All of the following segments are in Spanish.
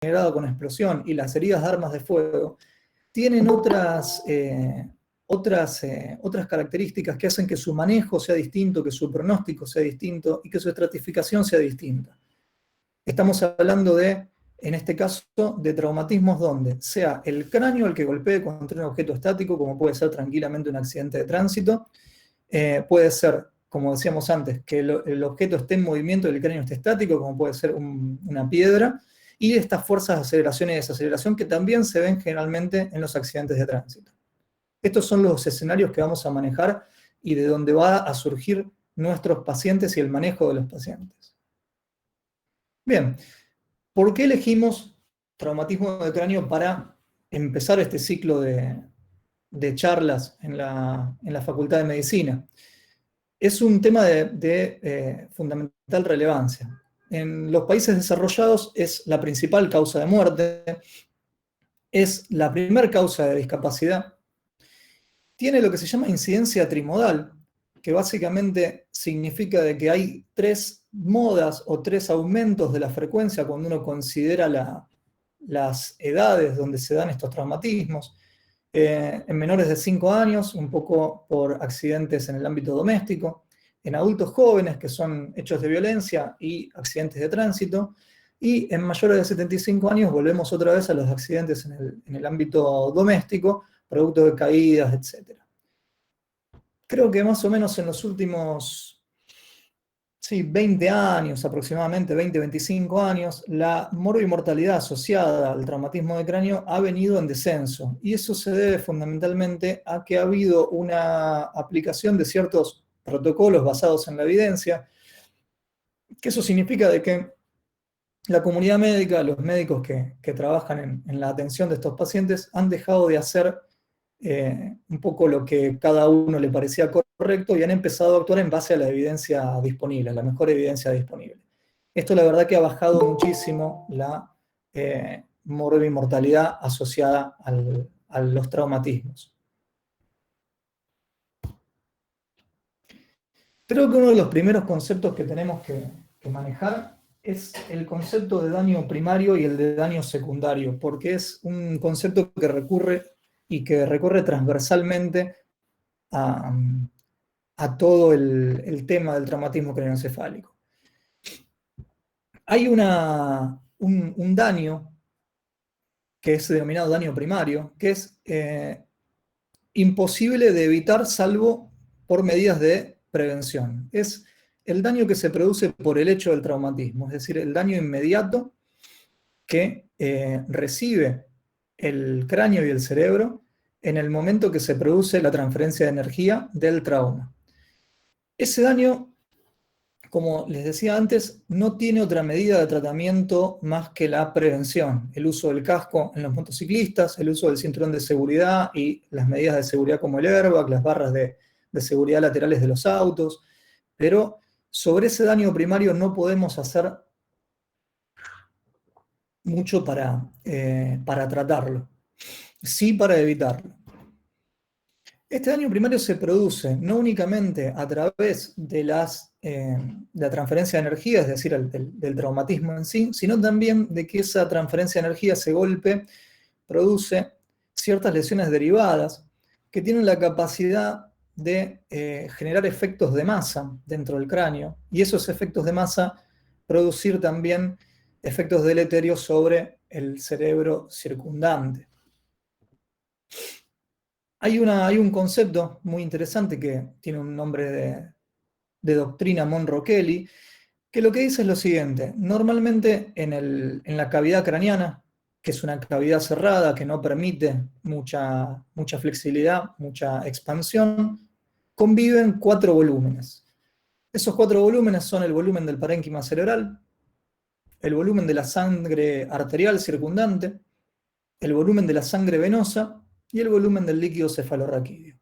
generado con explosión y las heridas de armas de fuego tienen otras características que hacen que su manejo sea distinto, que su pronóstico sea distinto y que su estratificación sea distinta. Estamos hablando de, en este caso, de traumatismos donde sea el cráneo el que golpee contra un objeto estático, como puede ser tranquilamente un accidente de tránsito, puede ser, como decíamos antes, que el objeto esté en movimiento y el cráneo esté estático, como puede ser una piedra, y estas fuerzas de aceleración y desaceleración que también se ven generalmente en los accidentes de tránsito. Estos son los escenarios que vamos a manejar y de donde va a surgir nuestros pacientes y el manejo de los pacientes. Bien, ¿por qué elegimos traumatismo de cráneo para empezar este ciclo de charlas en la Facultad de Medicina? Es un tema de fundamental relevancia. En los países desarrollados es la principal causa de muerte, es la primera causa de discapacidad. Tiene lo que se llama incidencia trimodal, que básicamente significa de que hay 3 modas o 3 aumentos de la frecuencia cuando uno considera las edades donde se dan estos traumatismos. En menores de 5 años, un poco por accidentes en el ámbito doméstico, en adultos jóvenes, que son hechos de violencia y accidentes de tránsito, y en mayores de 75 años volvemos otra vez a los accidentes en el ámbito doméstico, producto de caídas, etc. Creo que más o menos en los últimos 20 años, aproximadamente 20, 25 años, la morbimortalidad asociada al traumatismo de cráneo ha venido en descenso. Y eso se debe fundamentalmente a que ha habido una aplicación de ciertos protocolos basados en la evidencia, que eso significa de que la comunidad médica, los médicos que trabajan en la atención de estos pacientes, han dejado de hacer un poco lo que cada uno le parecía correcto y han empezado a actuar en base a la evidencia disponible, a la mejor evidencia disponible. Esto la verdad que ha bajado muchísimo la morbimortalidad asociada a los traumatismos. Creo que uno de los primeros conceptos que tenemos que manejar es el concepto de daño primario y el de daño secundario, porque es un concepto que recurre y que recorre transversalmente a todo el tema del traumatismo craneoencefálico. Hay un daño que es denominado daño primario, que es imposible de evitar salvo por medidas de prevención. Es el daño que se produce por el hecho del traumatismo, es decir, el daño inmediato que recibe el cráneo y el cerebro en el momento que se produce la transferencia de energía del trauma. Ese daño, como les decía antes, no tiene otra medida de tratamiento más que la prevención. El uso del casco en los motociclistas, el uso del cinturón de seguridad y las medidas de seguridad como el airbag, las barras de seguridad laterales de los autos. Pero sobre ese daño primario no podemos hacer mucho para tratarlo, sí para evitarlo. Este daño primario se produce no únicamente a través de la transferencia de energía, es decir, del traumatismo en sí, sino también de que esa transferencia de energía, ese golpe, produce ciertas lesiones derivadas que tienen la capacidad de generar efectos de masa dentro del cráneo, y esos efectos de masa producir también efectos deleterios sobre el cerebro circundante. Hay un concepto muy interesante que tiene un nombre de doctrina Monroe-Kelly, que lo que dice es lo siguiente: normalmente en la cavidad craneana, que es una cavidad cerrada que no permite mucha flexibilidad, mucha expansión, conviven 4 volúmenes. Esos 4 volúmenes son el volumen del parénquima cerebral, el volumen de la sangre arterial circundante, el volumen de la sangre venosa y el volumen del líquido cefalorraquídeo.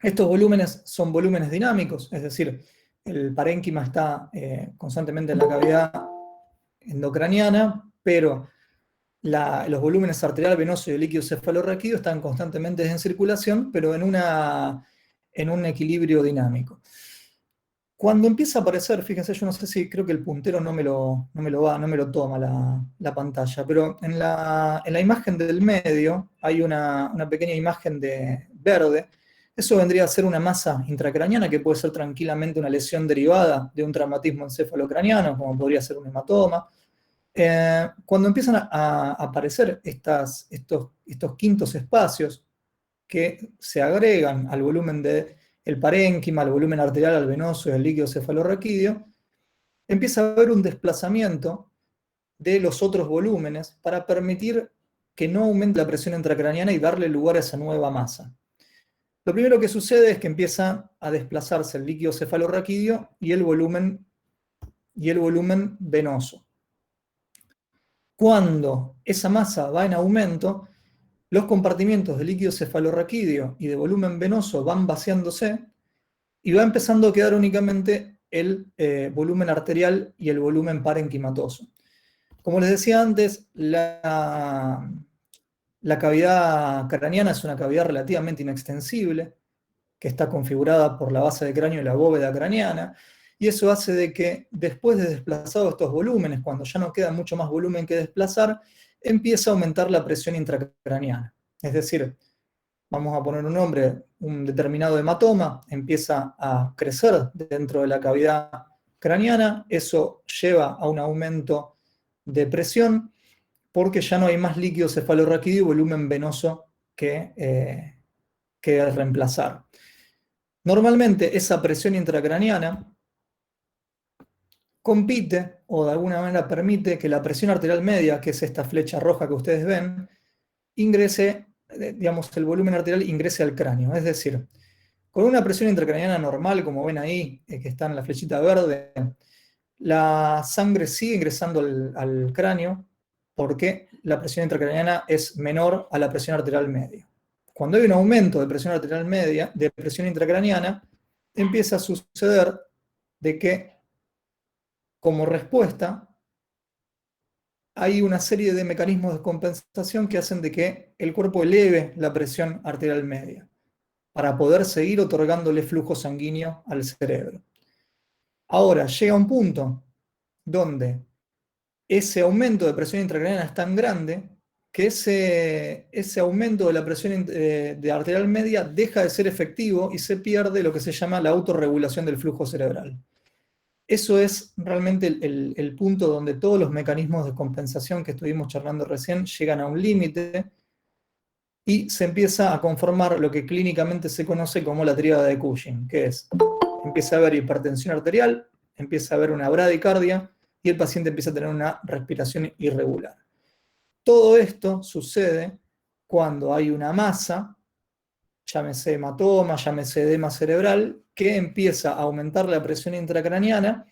Estos volúmenes son volúmenes dinámicos, es decir, el parénquima está constantemente en la cavidad endocraniana, pero los volúmenes arterial, venoso y el líquido cefalorraquídeo están constantemente en circulación, pero en un equilibrio dinámico. Cuando empieza a aparecer, fíjense, yo no sé si creo que el puntero no me lo toma la pantalla, pero en la imagen del medio hay una pequeña imagen de verde. Eso vendría a ser una masa intracraniana que puede ser tranquilamente una lesión derivada de un traumatismo encefalocraniano, como podría ser un hematoma. Cuando empiezan a aparecer estos quintos espacios que se agregan al volumen del parénquima, al volumen arterial, al venoso y al líquido cefalorraquídeo, empieza a haber un desplazamiento de los otros volúmenes para permitir que no aumente la presión intracraniana y darle lugar a esa nueva masa. Lo primero que sucede es que empieza a desplazarse el líquido cefalorraquídeo y el volumen venoso. Cuando esa masa va en aumento, los compartimientos de líquido cefalorraquídeo y de volumen venoso van vaciándose y va empezando a quedar únicamente el volumen arterial y el volumen parenquimatoso. Como les decía antes, la cavidad craneana es una cavidad relativamente inextensible, que está configurada por la base de cráneo y la bóveda craneana, y eso hace de que después de desplazados estos volúmenes, cuando ya no queda mucho más volumen que desplazar, empieza a aumentar la presión intracraneana. Es decir, vamos a poner un nombre, un determinado hematoma empieza a crecer dentro de la cavidad craneana, eso lleva a un aumento de presión porque ya no hay más líquido cefalorraquídeo y volumen venoso que reemplazar. Normalmente esa presión intracraneana compite o de alguna manera permite que la presión arterial media, que es esta flecha roja que ustedes ven, ingrese, digamos, el volumen arterial ingrese al cráneo. Es decir, con una presión intracraneana normal, como ven ahí, que está en la flechita verde, la sangre sigue ingresando al cráneo porque la presión intracraneana es menor a la presión arterial media. Cuando hay un aumento de presión arterial media, de presión intracraneana, empieza a suceder de que, como respuesta, hay una serie de mecanismos de compensación que hacen de que el cuerpo eleve la presión arterial media para poder seguir otorgándole flujo sanguíneo al cerebro. Ahora, llega un punto donde ese aumento de presión intracraneana es tan grande que ese aumento de la presión de arterial media deja de ser efectivo y se pierde lo que se llama la autorregulación del flujo cerebral. Eso es realmente el punto donde todos los mecanismos de compensación que estuvimos charlando recién llegan a un límite y se empieza a conformar lo que clínicamente se conoce como la tríada de Cushing, que es, empieza a haber hipertensión arterial, empieza a haber una bradicardia y el paciente empieza a tener una respiración irregular. Todo esto sucede cuando hay una masa, llámese hematoma, llámese edema cerebral, que empieza a aumentar la presión intracraneana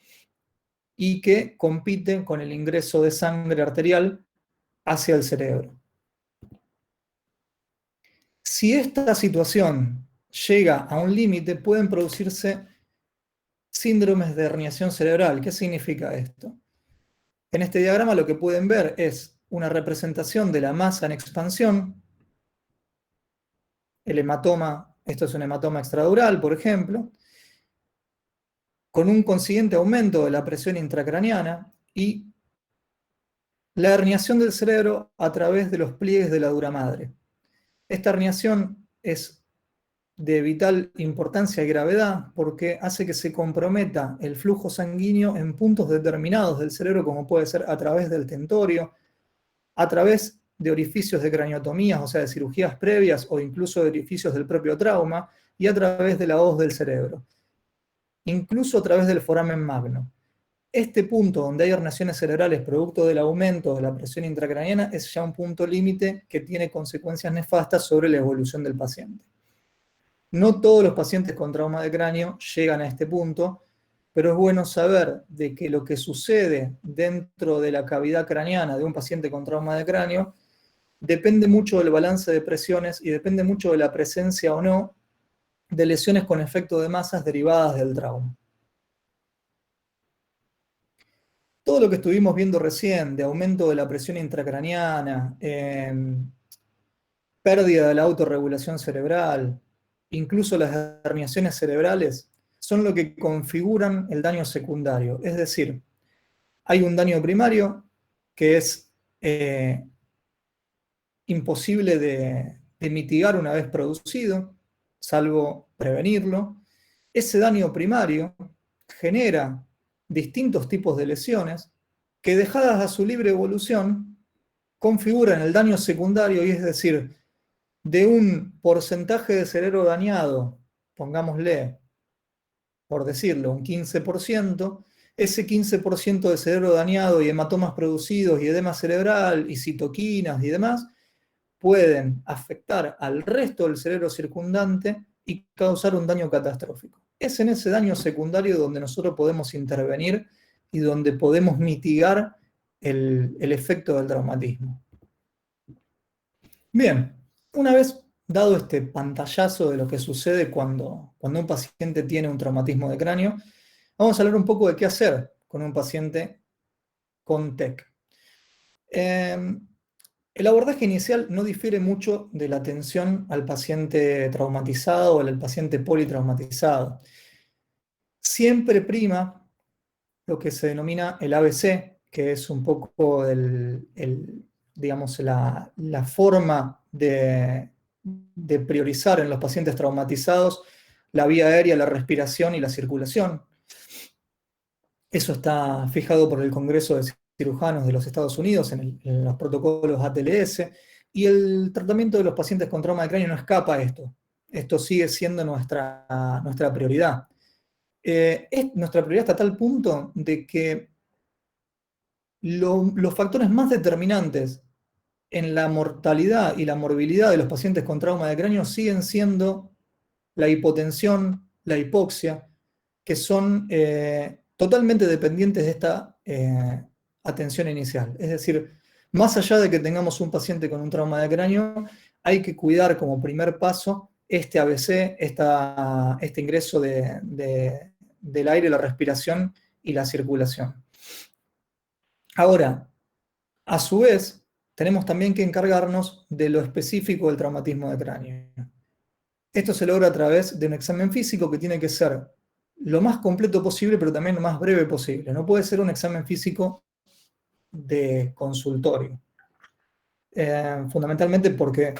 y que compite con el ingreso de sangre arterial hacia el cerebro. Si esta situación llega a un límite, pueden producirse síndromes de herniación cerebral. ¿Qué significa esto? En este diagrama lo que pueden ver es una representación de la masa en expansión. El hematoma, esto es un hematoma extradural, por ejemplo, con un consiguiente aumento de la presión intracraneana y la herniación del cerebro a través de los pliegues de la dura madre. Esta herniación es de vital importancia y gravedad porque hace que se comprometa el flujo sanguíneo en puntos determinados del cerebro, como puede ser a través del tentorio, a través de orificios de craniotomías, o sea, de cirugías previas o incluso de orificios del propio trauma, y a través de la hoz del cerebro, incluso a través del foramen magno. Este punto donde hay herniaciones cerebrales producto del aumento de la presión intracraneana es ya un punto límite que tiene consecuencias nefastas sobre la evolución del paciente. No todos los pacientes con trauma de cráneo llegan a este punto, pero es bueno saber de que lo que sucede dentro de la cavidad craneana de un paciente con trauma de cráneo depende mucho del balance de presiones y depende mucho de la presencia o no de lesiones con efecto de masas derivadas del trauma. Todo lo que estuvimos viendo recién, de aumento de la presión intracraneana, pérdida de la autorregulación cerebral, incluso las herniaciones cerebrales, son lo que configuran el daño secundario. Es decir, hay un daño primario que es imposible de mitigar una vez producido, salvo prevenirlo. Ese daño primario genera distintos tipos de lesiones que, dejadas a su libre evolución, configuran el daño secundario, y es decir, de un porcentaje de cerebro dañado, pongámosle, por decirlo, un 15%, ese 15% de cerebro dañado y hematomas producidos y edema cerebral y citoquinas y demás pueden afectar al resto del cerebro circundante y causar un daño catastrófico. Es en ese daño secundario donde nosotros podemos intervenir y donde podemos mitigar el efecto del traumatismo. Bien, una vez dado este pantallazo de lo que sucede cuando un paciente tiene un traumatismo de cráneo, vamos a hablar un poco de qué hacer con un paciente con TEC. El abordaje inicial no difiere mucho de la atención al paciente traumatizado o al paciente politraumatizado. Siempre prima lo que se denomina el ABC, que es un poco digamos, la forma de priorizar en los pacientes traumatizados la vía aérea, la respiración y la circulación. Eso está fijado por el Congreso de Cirujanos de los Estados Unidos en los protocolos ATLS, y el tratamiento de los pacientes con trauma de cráneo no escapa a esto. Esto sigue siendo nuestra prioridad. Nuestra prioridad está a tal punto de que los factores más determinantes en la mortalidad y la morbilidad de los pacientes con trauma de cráneo siguen siendo la hipotensión, la hipoxia, que son totalmente dependientes de esta atención inicial. Es decir, más allá de que tengamos un paciente con un trauma de cráneo, hay que cuidar como primer paso este ABC, este ingreso del aire, la respiración y la circulación. Ahora, a su vez, tenemos también que encargarnos de lo específico del traumatismo de cráneo. Esto se logra a través de un examen físico que tiene que ser lo más completo posible, pero también lo más breve posible. No puede ser un examen físico de consultorio. Fundamentalmente porque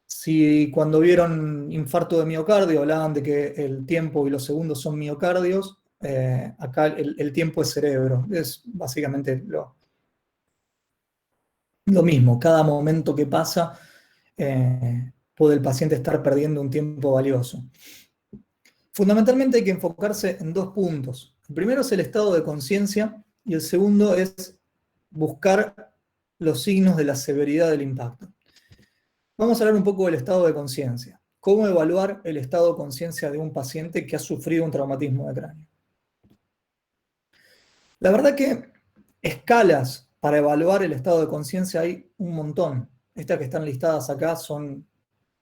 si cuando vieron infarto de miocardio hablaban de que el tiempo y los segundos son miocardios, acá el tiempo es cerebro. Es básicamente lo mismo. Cada momento que pasa puede el paciente estar perdiendo un tiempo valioso. Fundamentalmente hay que enfocarse en dos puntos. El primero es el estado de conciencia y el segundo es buscar los signos de la severidad del impacto. Vamos a hablar un poco del estado de conciencia. ¿Cómo evaluar el estado de conciencia de un paciente que ha sufrido un traumatismo de cráneo? La verdad que escalas para evaluar el estado de conciencia hay un montón. Estas que están listadas acá son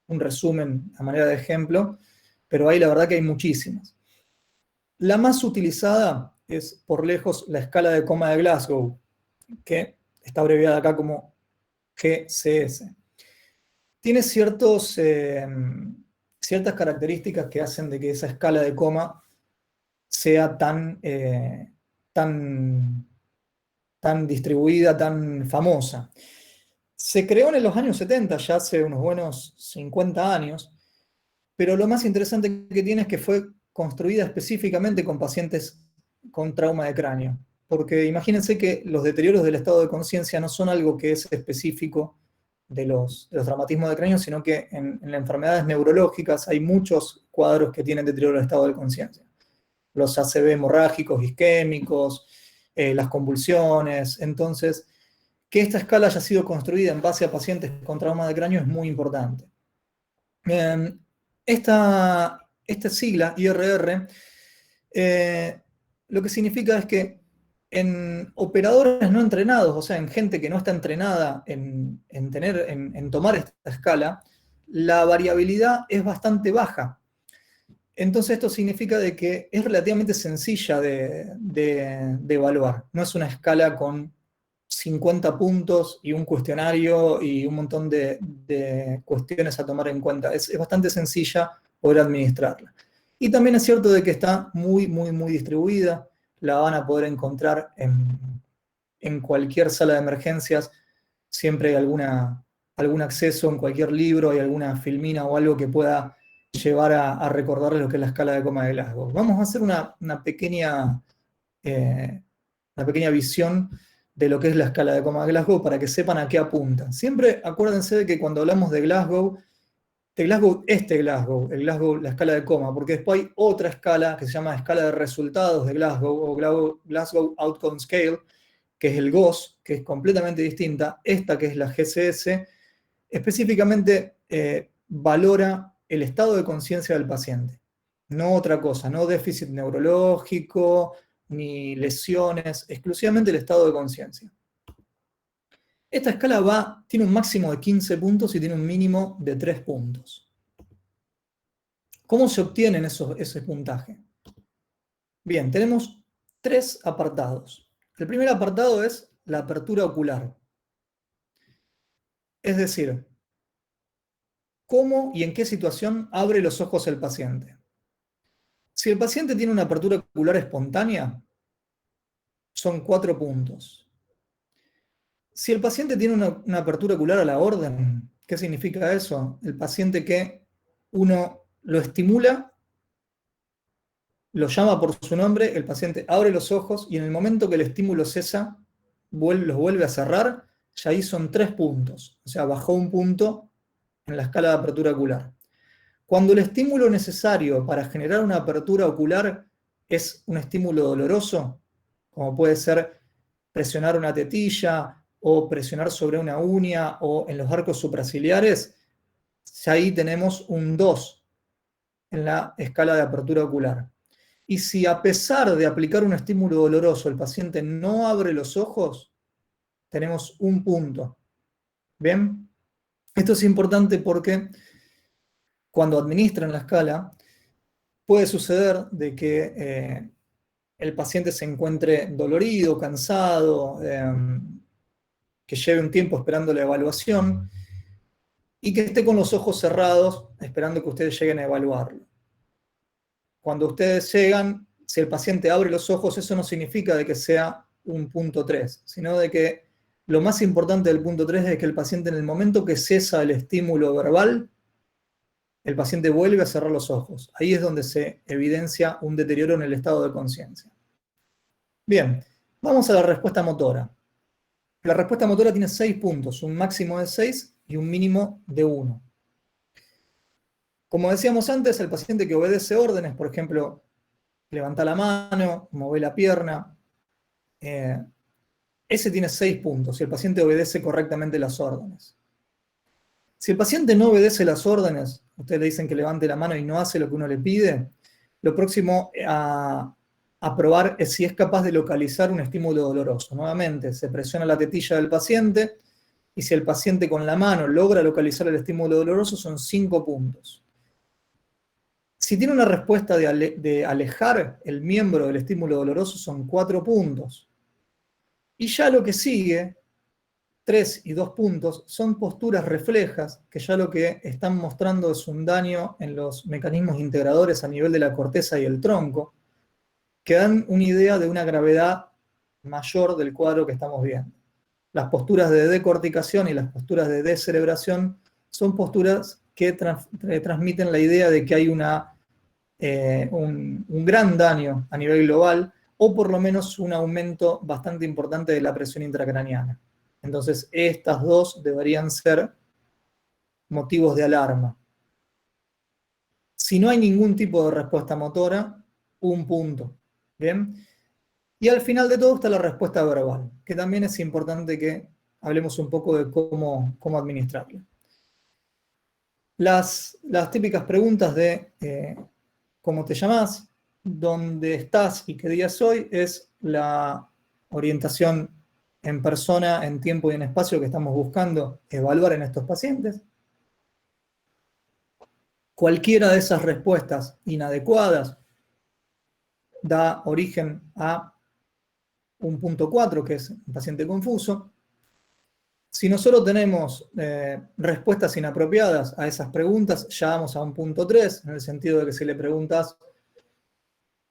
un resumen a manera de ejemplo, pero ahí la verdad que hay muchísimas. La más utilizada es por lejos la escala de coma de Glasgow, que está abreviada acá como GCS. Tiene ciertas características que hacen de que esa escala de coma sea tan distribuida, tan famosa. Se creó en los años 70, ya hace unos buenos 50 años, pero lo más interesante que tiene es que fue construida específicamente con pacientes con trauma de cráneo. Porque imagínense que los deterioros del estado de conciencia no son algo que es específico de los traumatismos de cráneo, sino que en las enfermedades neurológicas hay muchos cuadros que tienen deterioro del estado de conciencia. Los ACV hemorrágicos, isquémicos, las convulsiones. Entonces, que esta escala haya sido construida en base a pacientes con trauma de cráneo es muy importante. Esta sigla, IRR, lo que significa es que en operadores no entrenados, o sea, en gente que no está entrenada en tomar esta escala, la variabilidad es bastante baja. Entonces esto significa de que es relativamente sencilla de evaluar. No es una escala con 50 puntos y un cuestionario y un montón de cuestiones a tomar en cuenta. Es bastante sencilla poder administrarla. Y también es cierto de que está muy, muy, muy distribuida. La van a poder encontrar en cualquier sala de emergencias. Siempre hay algún acceso en cualquier libro, hay alguna filmina o algo que pueda llevar a recordarles lo que es la escala de coma de Glasgow. Vamos a hacer una pequeña visión de lo que es la escala de coma de Glasgow para que sepan a qué apunta. Siempre acuérdense de que cuando hablamos de Glasgow, Glasgow, la escala de coma, porque después hay otra escala que se llama escala de resultados de Glasgow o Glasgow Outcome Scale, que es el GOS, que es completamente distinta. Esta, que es la GCS, específicamente valora el estado de conciencia del paciente, no otra cosa, no déficit neurológico, ni lesiones, exclusivamente el estado de conciencia. Esta escala tiene un máximo de 15 puntos y tiene un mínimo de 3 puntos. ¿Cómo se obtienen ese puntaje? Bien, tenemos 3 apartados. El primer apartado es la apertura ocular. Es decir, ¿cómo y en qué situación abre los ojos el paciente? Si el paciente tiene una apertura ocular espontánea, son 4 puntos. Si el paciente tiene una apertura ocular a la orden, ¿qué significa eso? El paciente que uno lo estimula, lo llama por su nombre, el paciente abre los ojos y en el momento que el estímulo cesa, los vuelve a cerrar, ya ahí son 3 puntos. O sea, bajó un punto en la escala de apertura ocular. Cuando el estímulo necesario para generar una apertura ocular es un estímulo doloroso, como puede ser presionar una tetilla o presionar sobre una uña o en los arcos supraciliares, ya ahí tenemos un 2 en la escala de apertura ocular. Y si a pesar de aplicar un estímulo doloroso el paciente no abre los ojos, tenemos un punto. ¿Bien? Esto es importante porque cuando administran la escala, puede suceder de que el paciente se encuentre dolorido, cansado, que lleve un tiempo esperando la evaluación y que esté con los ojos cerrados esperando que ustedes lleguen a evaluarlo. Cuando ustedes llegan, si el paciente abre los ojos, eso no significa de que sea un punto 3, sino de que lo más importante del punto 3 es que el paciente, en el momento que cesa el estímulo verbal, el paciente vuelve a cerrar los ojos. Ahí es donde se evidencia un deterioro en el estado de conciencia. Bien, vamos a la respuesta motora. La respuesta motora tiene 6 puntos, un máximo de 6 y un mínimo de 1. Como decíamos antes, el paciente que obedece órdenes, por ejemplo, levanta la mano, mueve la pierna, ese tiene 6 puntos, si el paciente obedece correctamente las órdenes. Si el paciente no obedece las órdenes, ustedes le dicen que levante la mano y no hace lo que uno le pide, lo próximo a probar es si es capaz de localizar un estímulo doloroso. Nuevamente, se presiona la tetilla del paciente y si el paciente con la mano logra localizar el estímulo doloroso, son 5 puntos. Si tiene una respuesta de alejar el miembro del estímulo doloroso, son 4 puntos. Y ya lo que sigue, 3 y 2 puntos, son posturas reflejas, que ya lo que están mostrando es un daño en los mecanismos integradores a nivel de la corteza y el tronco, que dan una idea de una gravedad mayor del cuadro que estamos viendo. Las posturas de decorticación y las posturas de descerebración son posturas que transmiten la idea de que hay un gran daño a nivel global, o por lo menos un aumento bastante importante de la presión intracraneana. Entonces, estas dos deberían ser motivos de alarma. Si no hay ningún tipo de respuesta motora, un punto. ¿Bien? Y al final de todo está la respuesta verbal, que también es importante que hablemos un poco de cómo administrarla. Las típicas preguntas de cómo te llamás, dónde estás y qué día es hoy, es la orientación en persona, en tiempo y en espacio que estamos buscando evaluar en estos pacientes. Cualquiera de esas respuestas inadecuadas da origen a un punto 4, que es un paciente confuso. Si nosotros tenemos respuestas inapropiadas a esas preguntas, ya vamos a un punto 3, en el sentido de que si le preguntas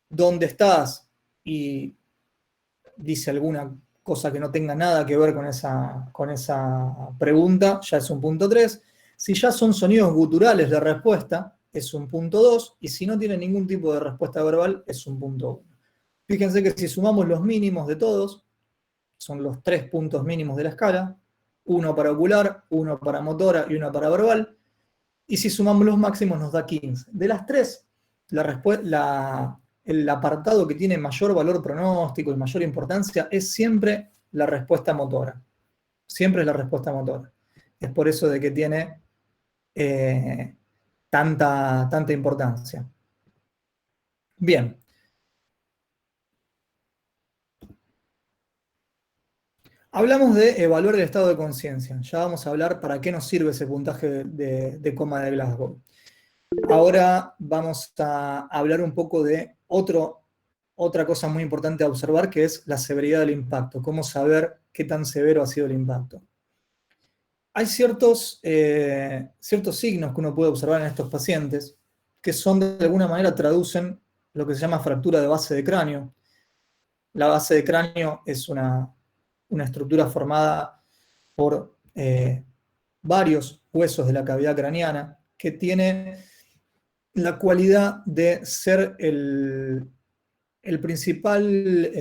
dónde estás y dice alguna cosa que no tenga nada que ver con esa pregunta, ya es un punto 3. Si ya son sonidos guturales de respuesta, es un punto 2. Y si no tiene ningún tipo de respuesta verbal, es un punto 1. Fíjense que si sumamos los mínimos de todos, son los 3 puntos mínimos de la escala, uno para ocular, uno para motora y uno para verbal, y si sumamos los máximos nos da 15. De las 3, el apartado que tiene mayor valor pronóstico y mayor importancia es siempre la respuesta motora. Siempre es la respuesta motora. Es por eso de que tiene tanta importancia. Bien. Hablamos de evaluar el estado de conciencia. Ya vamos a hablar para qué nos sirve ese puntaje de coma de Glasgow. Ahora vamos a hablar un poco de otra cosa muy importante a observar, que es la severidad del impacto. Cómo saber qué tan severo ha sido el impacto. Hay ciertos signos que uno puede observar en estos pacientes que de alguna manera traducen lo que se llama fractura de base de cráneo. La base de cráneo es una estructura formada por varios huesos de la cavidad craneana que tiene la cualidad de ser el principal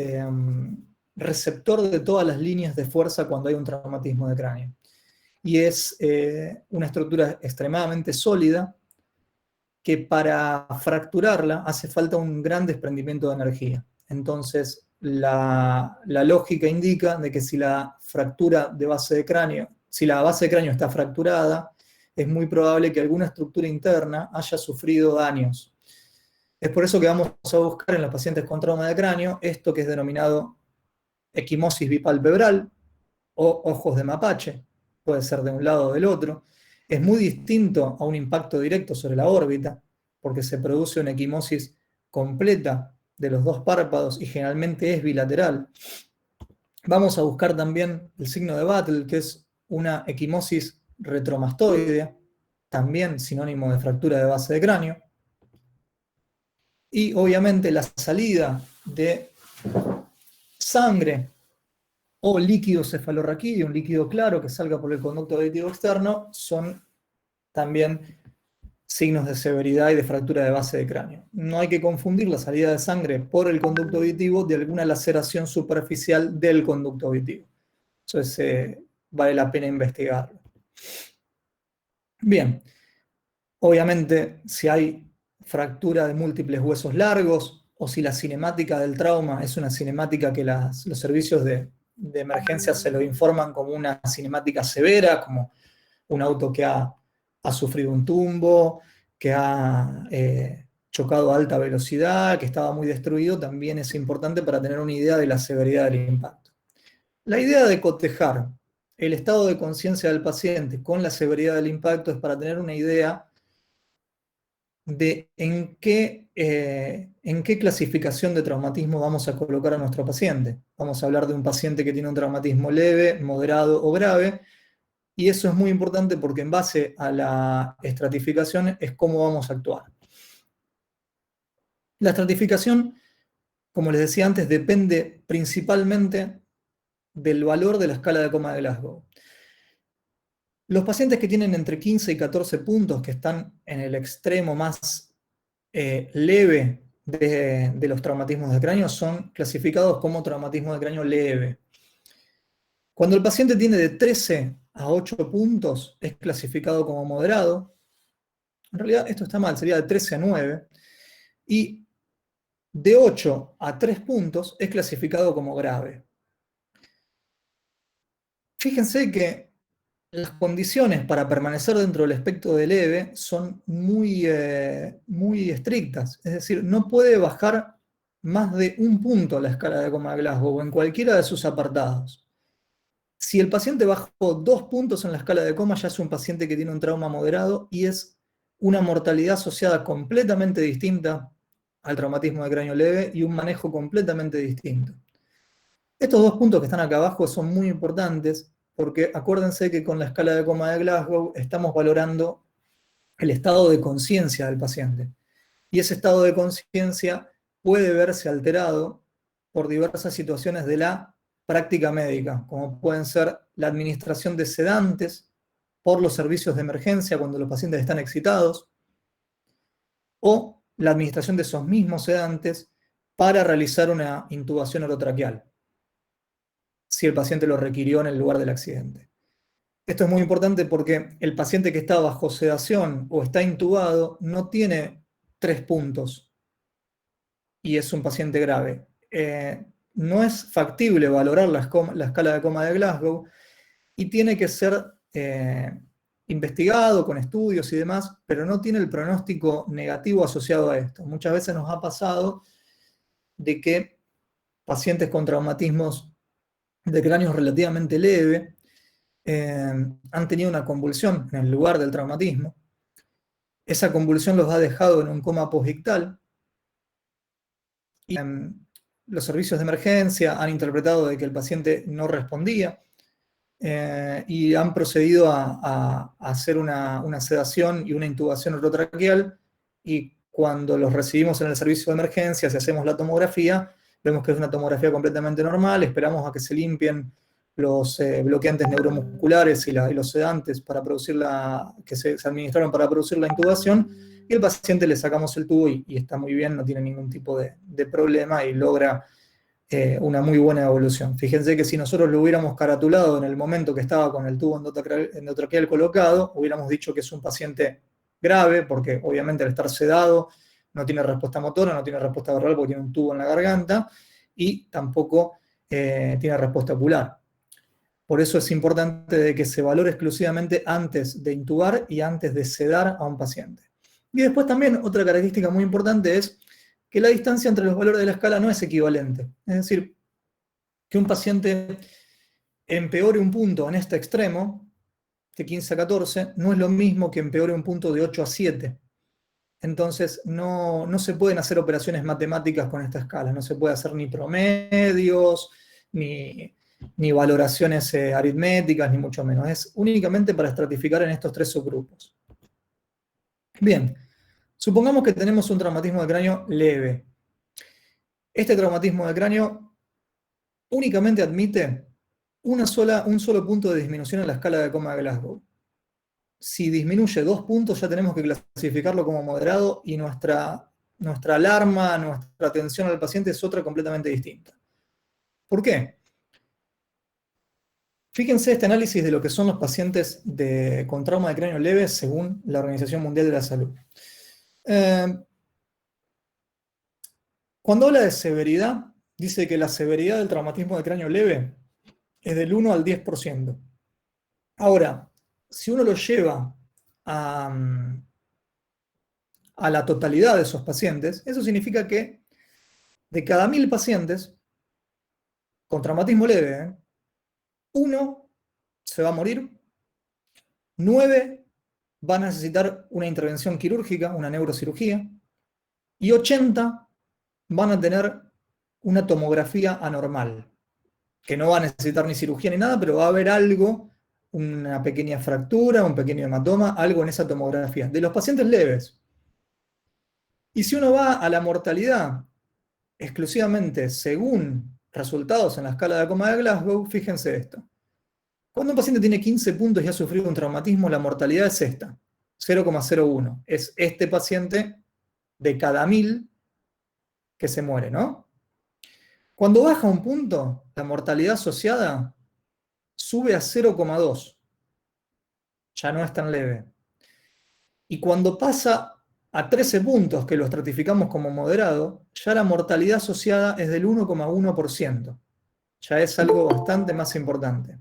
receptor de todas las líneas de fuerza cuando hay un traumatismo de cráneo. Y es una estructura extremadamente sólida que para fracturarla hace falta un gran desprendimiento de energía. Entonces, la lógica indica de que si la fractura de base de cráneo, si la base de cráneo está fracturada, es muy probable que alguna estructura interna haya sufrido daños. Es por eso que vamos a buscar en los pacientes con trauma de cráneo esto que es denominado equimosis bipalpebral o ojos de mapache, puede ser de un lado o del otro. Es muy distinto a un impacto directo sobre la órbita, porque se produce una equimosis completa de los dos párpados y generalmente es bilateral. Vamos a buscar también el signo de Battle, que es una equimosis retromastoidea, también sinónimo de fractura de base de cráneo. Y obviamente la salida de sangre o líquido cefalorraquídeo, un líquido claro que salga por el conducto auditivo externo, son también signos de severidad y de fractura de base de cráneo. No hay que confundir la salida de sangre por el conducto auditivo de alguna laceración superficial del conducto auditivo. Entonces vale la pena investigarlo. Bien, obviamente si hay fractura de múltiples huesos largos o si la cinemática del trauma es una cinemática que los servicios de emergencia se lo informan como una cinemática severa, como un auto que ha sufrido un tumbo, que ha chocado a alta velocidad, que estaba muy destruido, también es importante para tener una idea de la severidad del impacto. La idea de cotejar el estado de conciencia del paciente con la severidad del impacto es para tener una idea de en qué clasificación de traumatismo vamos a colocar a nuestro paciente. Vamos a hablar de un paciente que tiene un traumatismo leve, moderado o grave, y eso es muy importante porque en base a la estratificación es cómo vamos a actuar. La estratificación, como les decía antes, depende principalmente del valor de la escala de coma de Glasgow. Los pacientes que tienen entre 15 y 14 puntos, que están en el extremo más leve de los traumatismos de cráneo, son clasificados como traumatismo de cráneo leve. Cuando el paciente tiene de 13 a 8 puntos, es clasificado como moderado. En realidad esto está mal, sería de 13 a 9. Y de 8 a 3 puntos es clasificado como grave. Fíjense que las condiciones para permanecer dentro del espectro de leve son muy estrictas. Es decir, no puede bajar más de un punto la escala de coma de Glasgow en cualquiera de sus apartados. Si el paciente bajó 2 puntos en la escala de coma, ya es un paciente que tiene un trauma moderado y es una mortalidad asociada completamente distinta al traumatismo de cráneo leve y un manejo completamente distinto. Estos 2 puntos que están acá abajo son muy importantes porque acuérdense que con la escala de coma de Glasgow estamos valorando el estado de conciencia del paciente. Y ese estado de conciencia puede verse alterado por diversas situaciones de la práctica médica, como pueden ser la administración de sedantes por los servicios de emergencia cuando los pacientes están excitados, o la administración de esos mismos sedantes para realizar una intubación orotraqueal, si el paciente lo requirió en el lugar del accidente. Esto es muy importante porque el paciente que está bajo sedación o está intubado no tiene 3 puntos y es un paciente grave. No es factible valorar la escala de coma de Glasgow y tiene que ser investigado con estudios y demás, pero no tiene el pronóstico negativo asociado a esto. Muchas veces nos ha pasado de que pacientes con traumatismos de cráneo relativamente leve han tenido una convulsión en el lugar del traumatismo. Esa convulsión los ha dejado en un coma posictal y los servicios de emergencia han interpretado de que el paciente no respondía y han procedido a hacer una sedación y una intubación orotraqueal, y cuando los recibimos en el servicio de emergencia, si hacemos la tomografía, vemos que es una tomografía completamente normal, esperamos a que se limpien los bloqueantes neuromusculares y los sedantes para producir que se administraron para producir la intubación, y el paciente le sacamos el tubo y está muy bien, no tiene ningún tipo de problema y logra una muy buena evolución. Fíjense que si nosotros lo hubiéramos caratulado en el momento que estaba con el tubo endotraqueal colocado, hubiéramos dicho que es un paciente grave, porque obviamente al estar sedado no tiene respuesta motora, no tiene respuesta verbal porque tiene un tubo en la garganta, y tampoco tiene respuesta ocular. Por eso es importante de que se valore exclusivamente antes de intubar y antes de sedar a un paciente. Y después también otra característica muy importante es que la distancia entre los valores de la escala no es equivalente. Es decir, que un paciente empeore un punto en este extremo, de 15 a 14, no es lo mismo que empeore un punto de 8 a 7. Entonces no se pueden hacer operaciones matemáticas con esta escala, no se puede hacer ni promedios, ni valoraciones aritméticas, ni mucho menos. Es únicamente para estratificar en estos 3 subgrupos. Bien, supongamos que tenemos un traumatismo de cráneo leve. Este traumatismo de cráneo únicamente admite un solo punto de disminución en la escala de coma de Glasgow. Si disminuye 2 puntos, ya tenemos que clasificarlo como moderado y nuestra alarma, nuestra atención al paciente es otra completamente distinta. ¿Por qué? Fíjense este análisis de lo que son los pacientes con trauma de cráneo leve según la Organización Mundial de la Salud. Cuando habla de severidad, dice que la severidad del traumatismo de cráneo leve es del 1 al 10%. Ahora, si uno lo lleva a la totalidad de esos pacientes, eso significa que de cada 1000 pacientes con traumatismo leve, 1 se va a morir, 9 van a necesitar una intervención quirúrgica, una neurocirugía, y 80 van a tener una tomografía anormal, que no va a necesitar ni cirugía ni nada, pero va a haber algo, una pequeña fractura, un pequeño hematoma, algo en esa tomografía, de los pacientes leves. Y si uno va a la mortalidad exclusivamente según resultados en la escala de coma de Glasgow, fíjense esto. Cuando un paciente tiene 15 puntos y ha sufrido un traumatismo, la mortalidad es esta, 0,01. Es este paciente de cada 1000 que se muere, ¿no? Cuando baja un punto, la mortalidad asociada sube a 0,2. Ya no es tan leve. Y cuando pasa a 13 puntos, que lo estratificamos como moderado, ya la mortalidad asociada es del 1,1%. Ya es algo bastante más importante.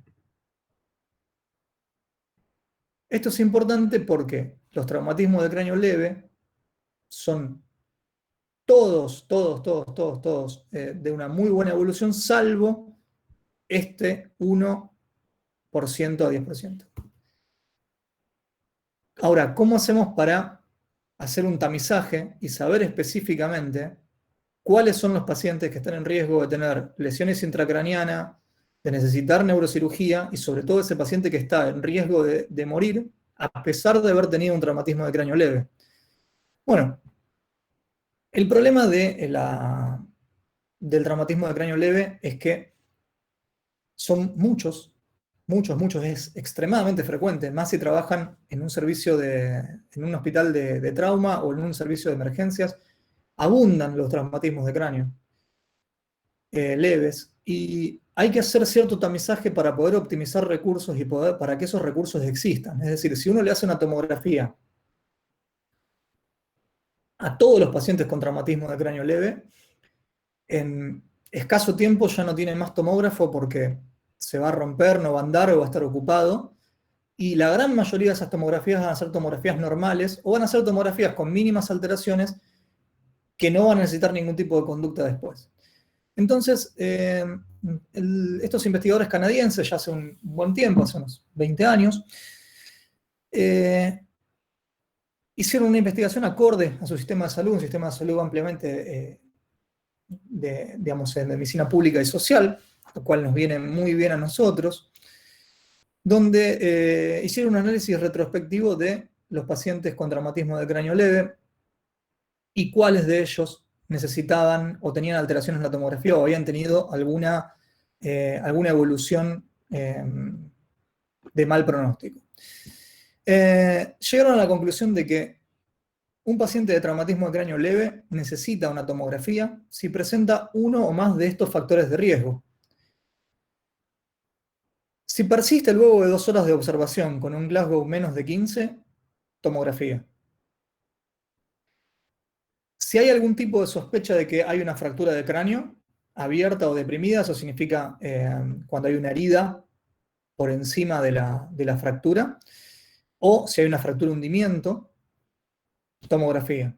Esto es importante porque los traumatismos de cráneo leve son todos de una muy buena evolución, salvo este 1% a 10%. Ahora, ¿cómo hacemos para hacer un tamizaje y saber específicamente cuáles son los pacientes que están en riesgo de tener lesiones intracranianas, de necesitar neurocirugía, y sobre todo ese paciente que está en riesgo de morir a pesar de haber tenido un traumatismo de cráneo leve? Bueno, El problema del traumatismo de cráneo leve es que son muchos, es extremadamente frecuente, más si trabajan en un servicio en un hospital de trauma o en un servicio de emergencias, abundan los traumatismos de cráneo leves, y hay que hacer cierto tamizaje para poder optimizar recursos y para que esos recursos existan. Es decir, si uno le hace una tomografía a todos los pacientes con traumatismo de cráneo leve, en escaso tiempo ya no tiene más tomógrafo porque se va a romper, no va a andar o va a estar ocupado. Y la gran mayoría de esas tomografías van a ser tomografías normales o van a ser tomografías con mínimas alteraciones que no van a necesitar ningún tipo de conducta después. Entonces, estos investigadores canadienses, ya hace un buen tiempo, hace unos 20 años, hicieron una investigación acorde a su sistema de salud, un sistema de salud ampliamente digamos, de medicina pública y social, lo cual nos viene muy bien a nosotros, donde hicieron un análisis retrospectivo de los pacientes con traumatismo de cráneo leve y cuáles de ellos necesitaban o tenían alteraciones en la tomografía o habían tenido alguna evolución de mal pronóstico. Llegaron a la conclusión de que un paciente de traumatismo de cráneo leve necesita una tomografía si presenta uno o más de estos factores de riesgo. Si persiste luego de 2 horas de observación con un Glasgow menos de 15, tomografía. Si hay algún tipo de sospecha de que hay una fractura de cráneo, abierta o deprimida, eso significa cuando hay una herida por encima de la fractura, o si hay una fractura hundimiento, tomografía.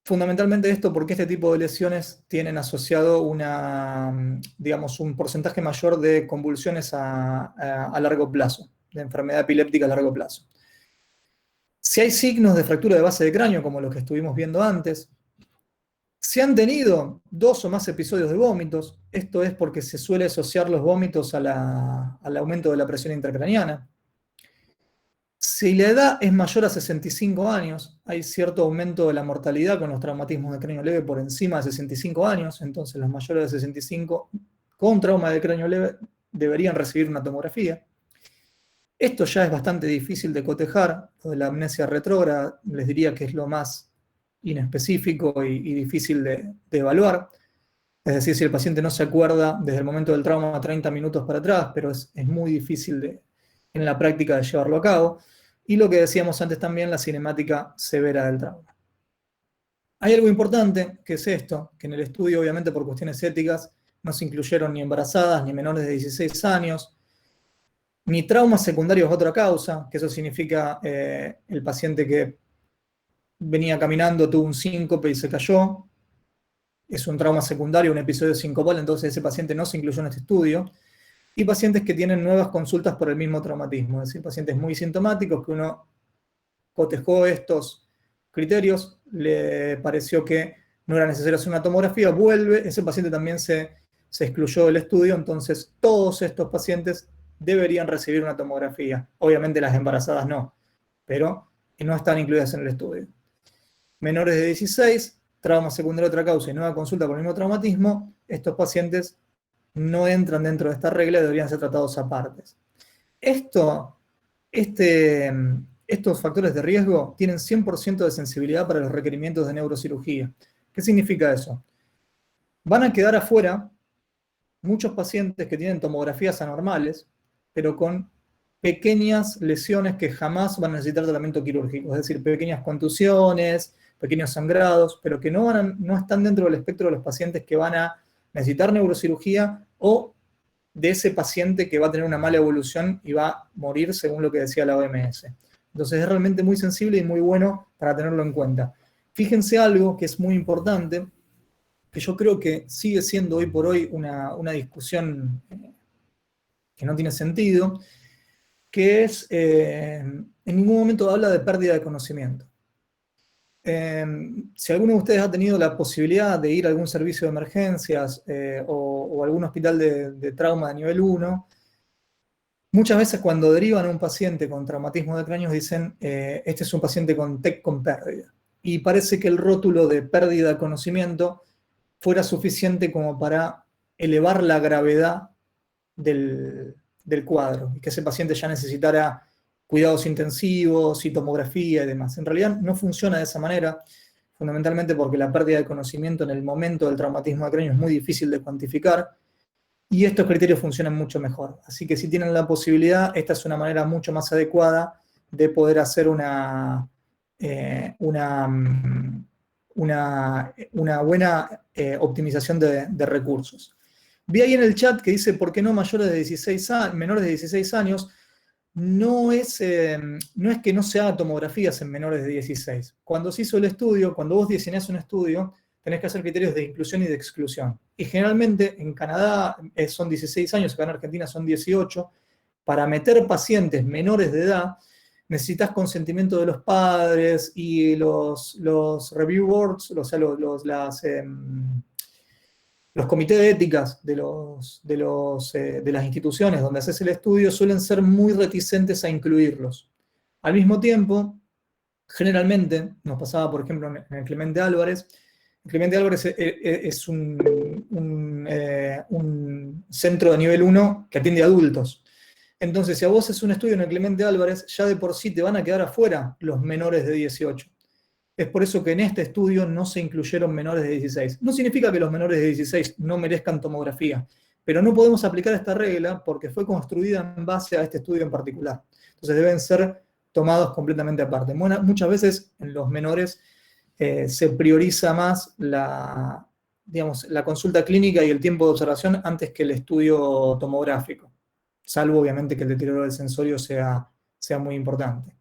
Fundamentalmente esto porque este tipo de lesiones tienen asociado digamos, un porcentaje mayor de convulsiones a largo plazo, de enfermedad epiléptica a largo plazo. Si hay signos de fractura de base de cráneo, como los que estuvimos viendo antes, si han tenido 2 o más episodios de vómitos, esto es porque se suele asociar los vómitos al aumento de la presión intracraniana. Si la edad es mayor a 65 años, hay cierto aumento de la mortalidad con los traumatismos de cráneo leve por encima de 65 años, entonces los mayores de 65 con trauma de cráneo leve deberían recibir una tomografía. Esto ya es bastante difícil de cotejar, lo de la amnesia retrógrada les diría que es lo más inespecífico y difícil de evaluar. Es decir, si el paciente no se acuerda desde el momento del trauma 30 minutos para atrás, pero es muy difícil en la práctica de llevarlo a cabo. Y lo que decíamos antes también, la cinemática severa del trauma. Hay algo importante, que es esto, que en el estudio, obviamente por cuestiones éticas, no se incluyeron ni embarazadas, ni menores de 16 años, ni traumas secundarios a otra causa, que eso significa el paciente que venía caminando, tuvo un síncope y se cayó, es un trauma secundario, un episodio sincopal, entonces ese paciente no se incluyó en este estudio, y pacientes que tienen nuevas consultas por el mismo traumatismo, es decir, pacientes muy sintomáticos que uno cotejó estos criterios, le pareció que no era necesario hacer una tomografía, vuelve, ese paciente también se excluyó del estudio, entonces todos estos pacientes deberían recibir una tomografía. Obviamente las embarazadas no, pero no están incluidas en el estudio. Menores de 16, trauma secundario de otra causa y nueva consulta por el mismo traumatismo, estos pacientes no entran dentro de esta regla y deberían ser tratados aparte. Estos factores de riesgo tienen 100% de sensibilidad para los requerimientos de neurocirugía. ¿Qué significa eso? Van a quedar afuera muchos pacientes que tienen tomografías anormales, pero con pequeñas lesiones que jamás van a necesitar tratamiento quirúrgico, es decir, pequeñas contusiones, pequeños sangrados, pero que no están dentro del espectro de los pacientes que van a necesitar neurocirugía o de ese paciente que va a tener una mala evolución y va a morir según lo que decía la OMS. Entonces es realmente muy sensible y muy bueno para tenerlo en cuenta. Fíjense algo que es muy importante, que yo creo que sigue siendo hoy por hoy una discusión que no tiene sentido, que es, en ningún momento habla de pérdida de conocimiento. Si alguno de ustedes ha tenido la posibilidad de ir a algún servicio de emergencias o algún hospital de trauma de nivel 1, muchas veces cuando derivan a un paciente con traumatismo de cráneo dicen, este es un paciente con TEC con pérdida. y parece que el rótulo de pérdida de conocimiento fuera suficiente como para elevar la gravedad del cuadro y que ese paciente ya necesitara cuidados intensivos y tomografía y demás. En realidad no funciona de esa manera, fundamentalmente porque la pérdida de conocimiento en el momento del traumatismo de cráneo es muy difícil de cuantificar y estos criterios funcionan mucho mejor. Así que si tienen la posibilidad, esta es una manera mucho más adecuada de poder hacer una buena optimización de recursos. Vi ahí en el chat que dice, ¿por qué no mayores de 16 años, menores de 16 años? No es que no se hagan tomografías en menores de 16. Cuando se hizo el estudio, cuando vos diseñás un estudio, tenés que hacer criterios de inclusión y de exclusión. Y generalmente en Canadá son 16 años, acá en Argentina son 18. Para meter pacientes menores de edad, necesitas consentimiento de los padres y los review boards, o sea, los comités de éticas de las instituciones donde haces el estudio suelen ser muy reticentes a incluirlos. Al mismo tiempo, generalmente, nos pasaba, por ejemplo, en el Clemente Álvarez. El Clemente Álvarez es un centro de nivel 1 que atiende a adultos. Entonces, si a vos haces un estudio en el Clemente Álvarez, ya de por sí te van a quedar afuera los menores de 18. Es por eso que en este estudio no se incluyeron menores de 16. No significa que los menores de 16 no merezcan tomografía, pero no podemos aplicar esta regla porque fue construida en base a este estudio en particular. Entonces deben ser tomados completamente aparte. Muchas veces en los menores se prioriza más la consulta clínica y el tiempo de observación antes que el estudio tomográfico, salvo obviamente que el deterioro del sensorio sea muy importante.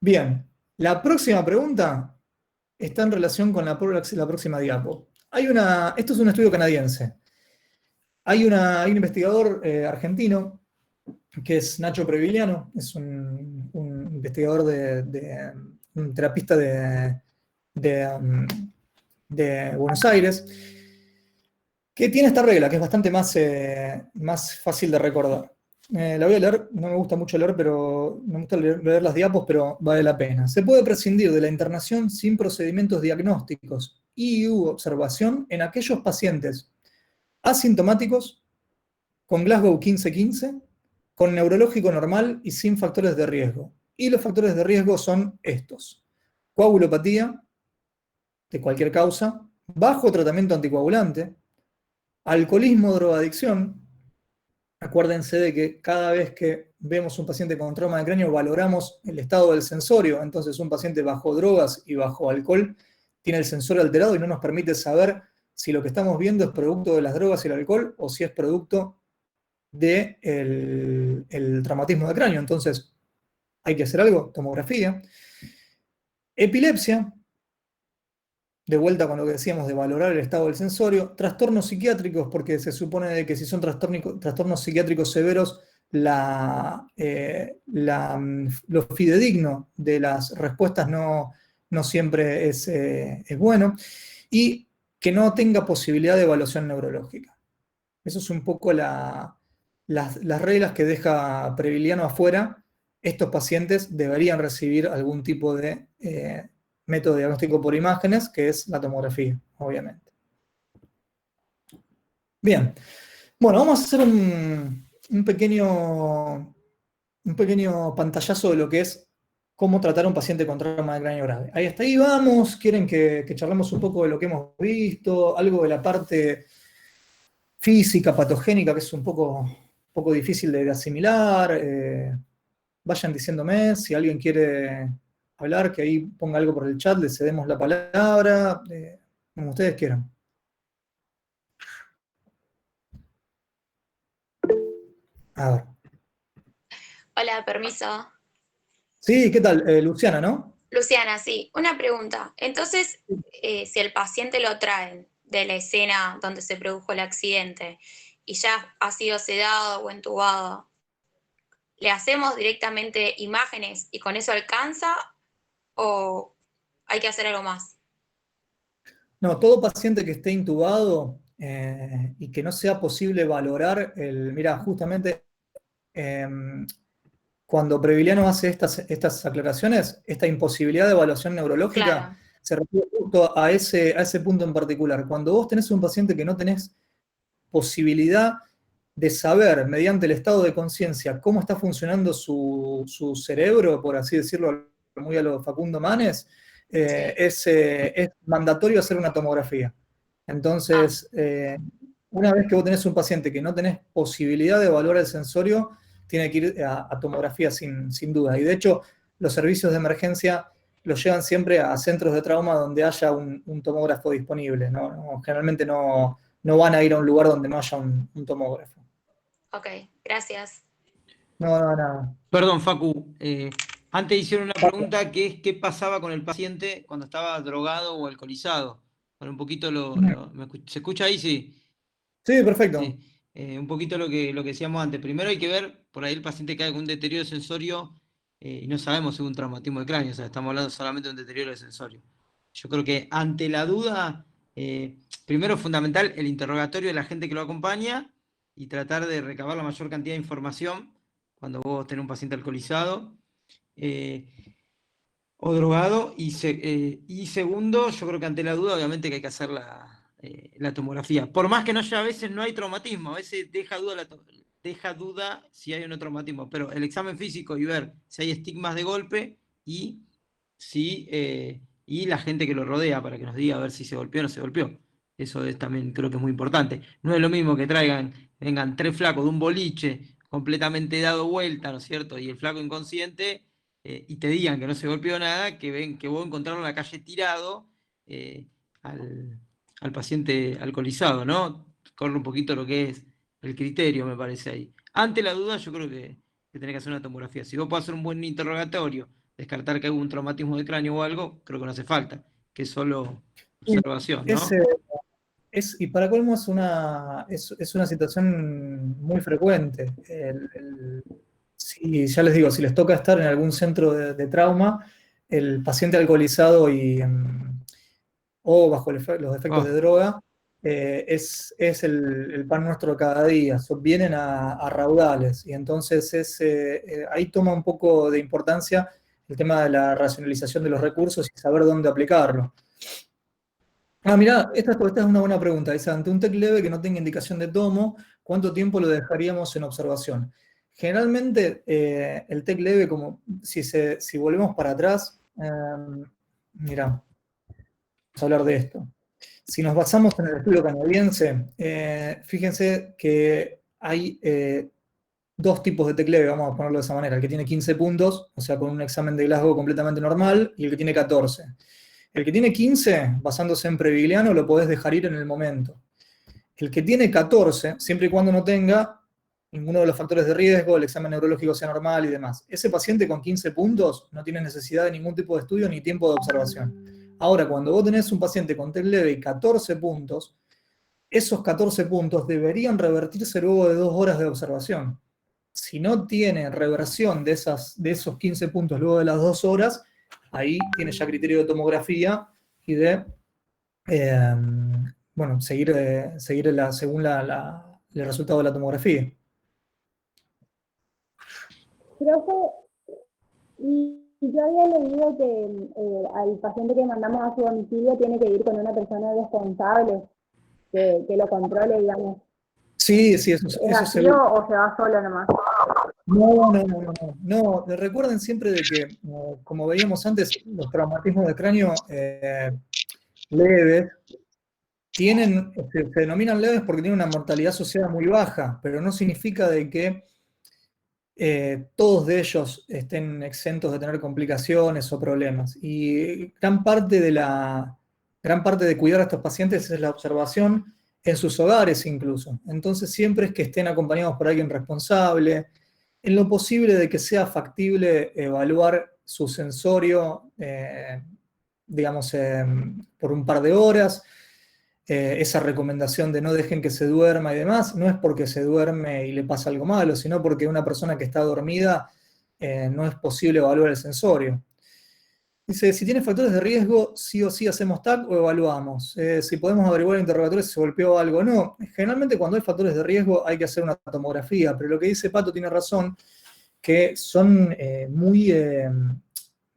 Bien, la próxima pregunta está en relación con la próxima diapo. Esto es un estudio canadiense. Hay un investigador argentino que es Nacho Previliano, es un investigador un terapista de Buenos Aires, que tiene esta regla, que es bastante más fácil de recordar. La voy a leer, no me gusta mucho leer, pero me gusta leer las diapos, pero vale la pena. Se puede prescindir de la internación sin procedimientos diagnósticos y observación en aquellos pacientes asintomáticos, con Glasgow 15-15, con neurológico normal y sin factores de riesgo. Y los factores de riesgo son estos: coagulopatía, de cualquier causa, bajo tratamiento anticoagulante, alcoholismo, drogadicción. Acuérdense de que cada vez que vemos un paciente con trauma de cráneo valoramos el estado del sensorio. Entonces un paciente bajo drogas y bajo alcohol tiene el sensorio alterado y no nos permite saber si lo que estamos viendo es producto de las drogas y el alcohol o si es producto del traumatismo de cráneo. Entonces hay que hacer algo, tomografía. Epilepsia, de vuelta con lo que decíamos de valorar el estado del sensorio. Trastornos psiquiátricos, porque se supone de que si son trastornos psiquiátricos severos, lo fidedigno de las respuestas no siempre es bueno. Y que no tenga posibilidad de evaluación neurológica. Eso es un poco las reglas que deja Previliano afuera. Estos pacientes deberían recibir algún tipo de método de diagnóstico por imágenes, que es la tomografía, obviamente. Bien, bueno, vamos a hacer un pequeño pantallazo de lo que es cómo tratar a un paciente con trauma de cráneo grave. Ahí está, ahí vamos. ¿Quieren que charlemos un poco de lo que hemos visto? Algo de la parte física, patogénica, que es un poco difícil de asimilar. Vayan diciéndome si alguien quiere hablar, que ahí ponga algo por el chat, le cedemos la palabra, como ustedes quieran. A ver. Hola, permiso. Sí, ¿qué tal? Luciana, ¿no? Luciana, sí, una pregunta. Entonces, si el paciente lo traen de la escena donde se produjo el accidente y ya ha sido sedado o entubado, ¿le hacemos directamente imágenes y con eso alcanza o hay que hacer algo más? No, todo paciente que esté intubado y que no sea posible valorar mirá, justamente cuando Previliano hace estas aclaraciones, esta imposibilidad de evaluación neurológica Claro. se refiere justo a ese punto en particular. Cuando vos tenés un paciente que no tenés posibilidad de saber, mediante el estado de conciencia, cómo está funcionando su cerebro, por así decirlo, muy a lo Facundo Manes, es mandatorio hacer una tomografía. Entonces, una vez que vos tenés un paciente que no tenés posibilidad de evaluar el sensorio, tiene que ir a tomografía sin duda. Y de hecho, los servicios de emergencia los llevan siempre a centros de trauma donde haya un tomógrafo disponible, ¿no? Generalmente no van a ir a un lugar donde no haya un tomógrafo. Ok, gracias. No, nada. Perdón, Facu. Antes hicieron una pregunta que es qué pasaba con el paciente cuando estaba drogado o alcoholizado. Bueno, un poquito ¿se escucha ahí? Sí. Sí, perfecto. Sí. Un poquito lo que decíamos antes. Primero hay que ver, por ahí el paciente cae con un deterioro sensorio y no sabemos si es un traumatismo de cráneo, o sea, estamos hablando solamente de un deterioro de sensorio. Yo creo que ante la duda, primero es fundamental el interrogatorio de la gente que lo acompaña y tratar de recabar la mayor cantidad de información cuando vos tenés un paciente alcoholizado o drogado. Y segundo, yo creo que ante la duda, obviamente que hay que hacer la tomografía. Por más que no haya, a veces no hay traumatismo, a veces deja duda si hay o no traumatismo, pero el examen físico y ver si hay estigmas de golpe y y la gente que lo rodea para que nos diga a ver si se golpeó o no se golpeó. Eso también creo que es muy importante. No es lo mismo que vengan tres flacos de un boliche completamente dado vuelta, ¿no es cierto? Y el flaco inconsciente, y te digan que no se golpeó nada, que vos encontraron en la calle tirado eh, al paciente alcoholizado, ¿no? Corre un poquito lo que es el criterio, me parece ahí. Ante la duda, yo creo que tenés que hacer una tomografía. Si vos podés hacer un buen interrogatorio, descartar que hubo un traumatismo de cráneo o algo, creo que no hace falta, que es solo observación, ¿no? Y para colmo es una situación muy frecuente. Ya les digo, si les toca estar en algún centro de trauma, el paciente alcoholizado o bajo los efectos de droga, es el pan nuestro cada día. Vienen a raudales, y entonces ahí toma un poco de importancia el tema de la racionalización de los recursos y saber dónde aplicarlo. Mirá, esta es una buena pregunta. Dice, ante un TEC leve que no tenga indicación de tomo, ¿cuánto tiempo lo dejaríamos en observación? Generalmente, el TEC leve, como si volvemos para atrás, mirá, vamos a hablar de esto. Si nos basamos en el estudio canadiense, fíjense que hay dos tipos de TEC leve, vamos a ponerlo de esa manera. El que tiene 15 puntos, o sea, con un examen de Glasgow completamente normal, y el que tiene 14. El que tiene 15, basándose en Previliano, lo podés dejar ir en el momento. El que tiene 14, siempre y cuando no tenga ninguno de los factores de riesgo, el examen neurológico sea normal y demás. Ese paciente con 15 puntos no tiene necesidad de ningún tipo de estudio ni tiempo de observación. Ahora, cuando vos tenés un paciente con TEC leve y 14 puntos, esos 14 puntos deberían revertirse luego de 2 horas de observación. Si no tiene reversión de esos 15 puntos luego de las 2 horas, ahí tiene ya criterio de tomografía y de seguir según el resultado de la tomografía. Profe, y yo había leído que al paciente que mandamos a su domicilio tiene que ir con una persona responsable que lo controle, digamos. Sí, eso ¿Es así o se va solo nomás? No. Recuerden siempre de que, como veíamos antes, los traumatismos de cráneo leves se denominan leves porque tienen una mortalidad asociada muy baja, pero no significa de que todos de ellos estén exentos de tener complicaciones o problemas. Y gran parte de cuidar a estos pacientes es la observación en sus hogares incluso. Entonces siempre es que estén acompañados por alguien responsable, en lo posible de que sea factible evaluar su sensorio, digamos, por un par de horas. Esa recomendación de no dejen que se duerma y demás, no es porque se duerme y le pasa algo malo, sino porque una persona que está dormida no es posible evaluar el sensorio. Dice, si tiene factores de riesgo, sí o sí hacemos TAC o evaluamos. Si podemos averiguar en interrogatorio si se golpeó algo o no. Generalmente cuando hay factores de riesgo hay que hacer una tomografía, pero lo que dice Pato tiene razón, que son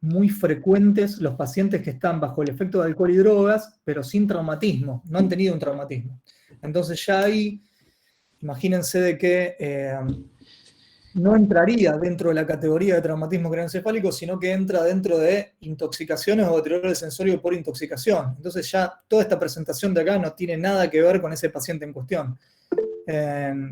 muy frecuentes los pacientes que están bajo el efecto de alcohol y drogas, pero sin traumatismo, no han tenido un traumatismo. Entonces ya ahí, imagínense de que no entraría dentro de la categoría de traumatismo craneoencefálico, sino que entra dentro de intoxicaciones o deterioro del sensorio por intoxicación. Entonces ya toda esta presentación de acá no tiene nada que ver con ese paciente en cuestión.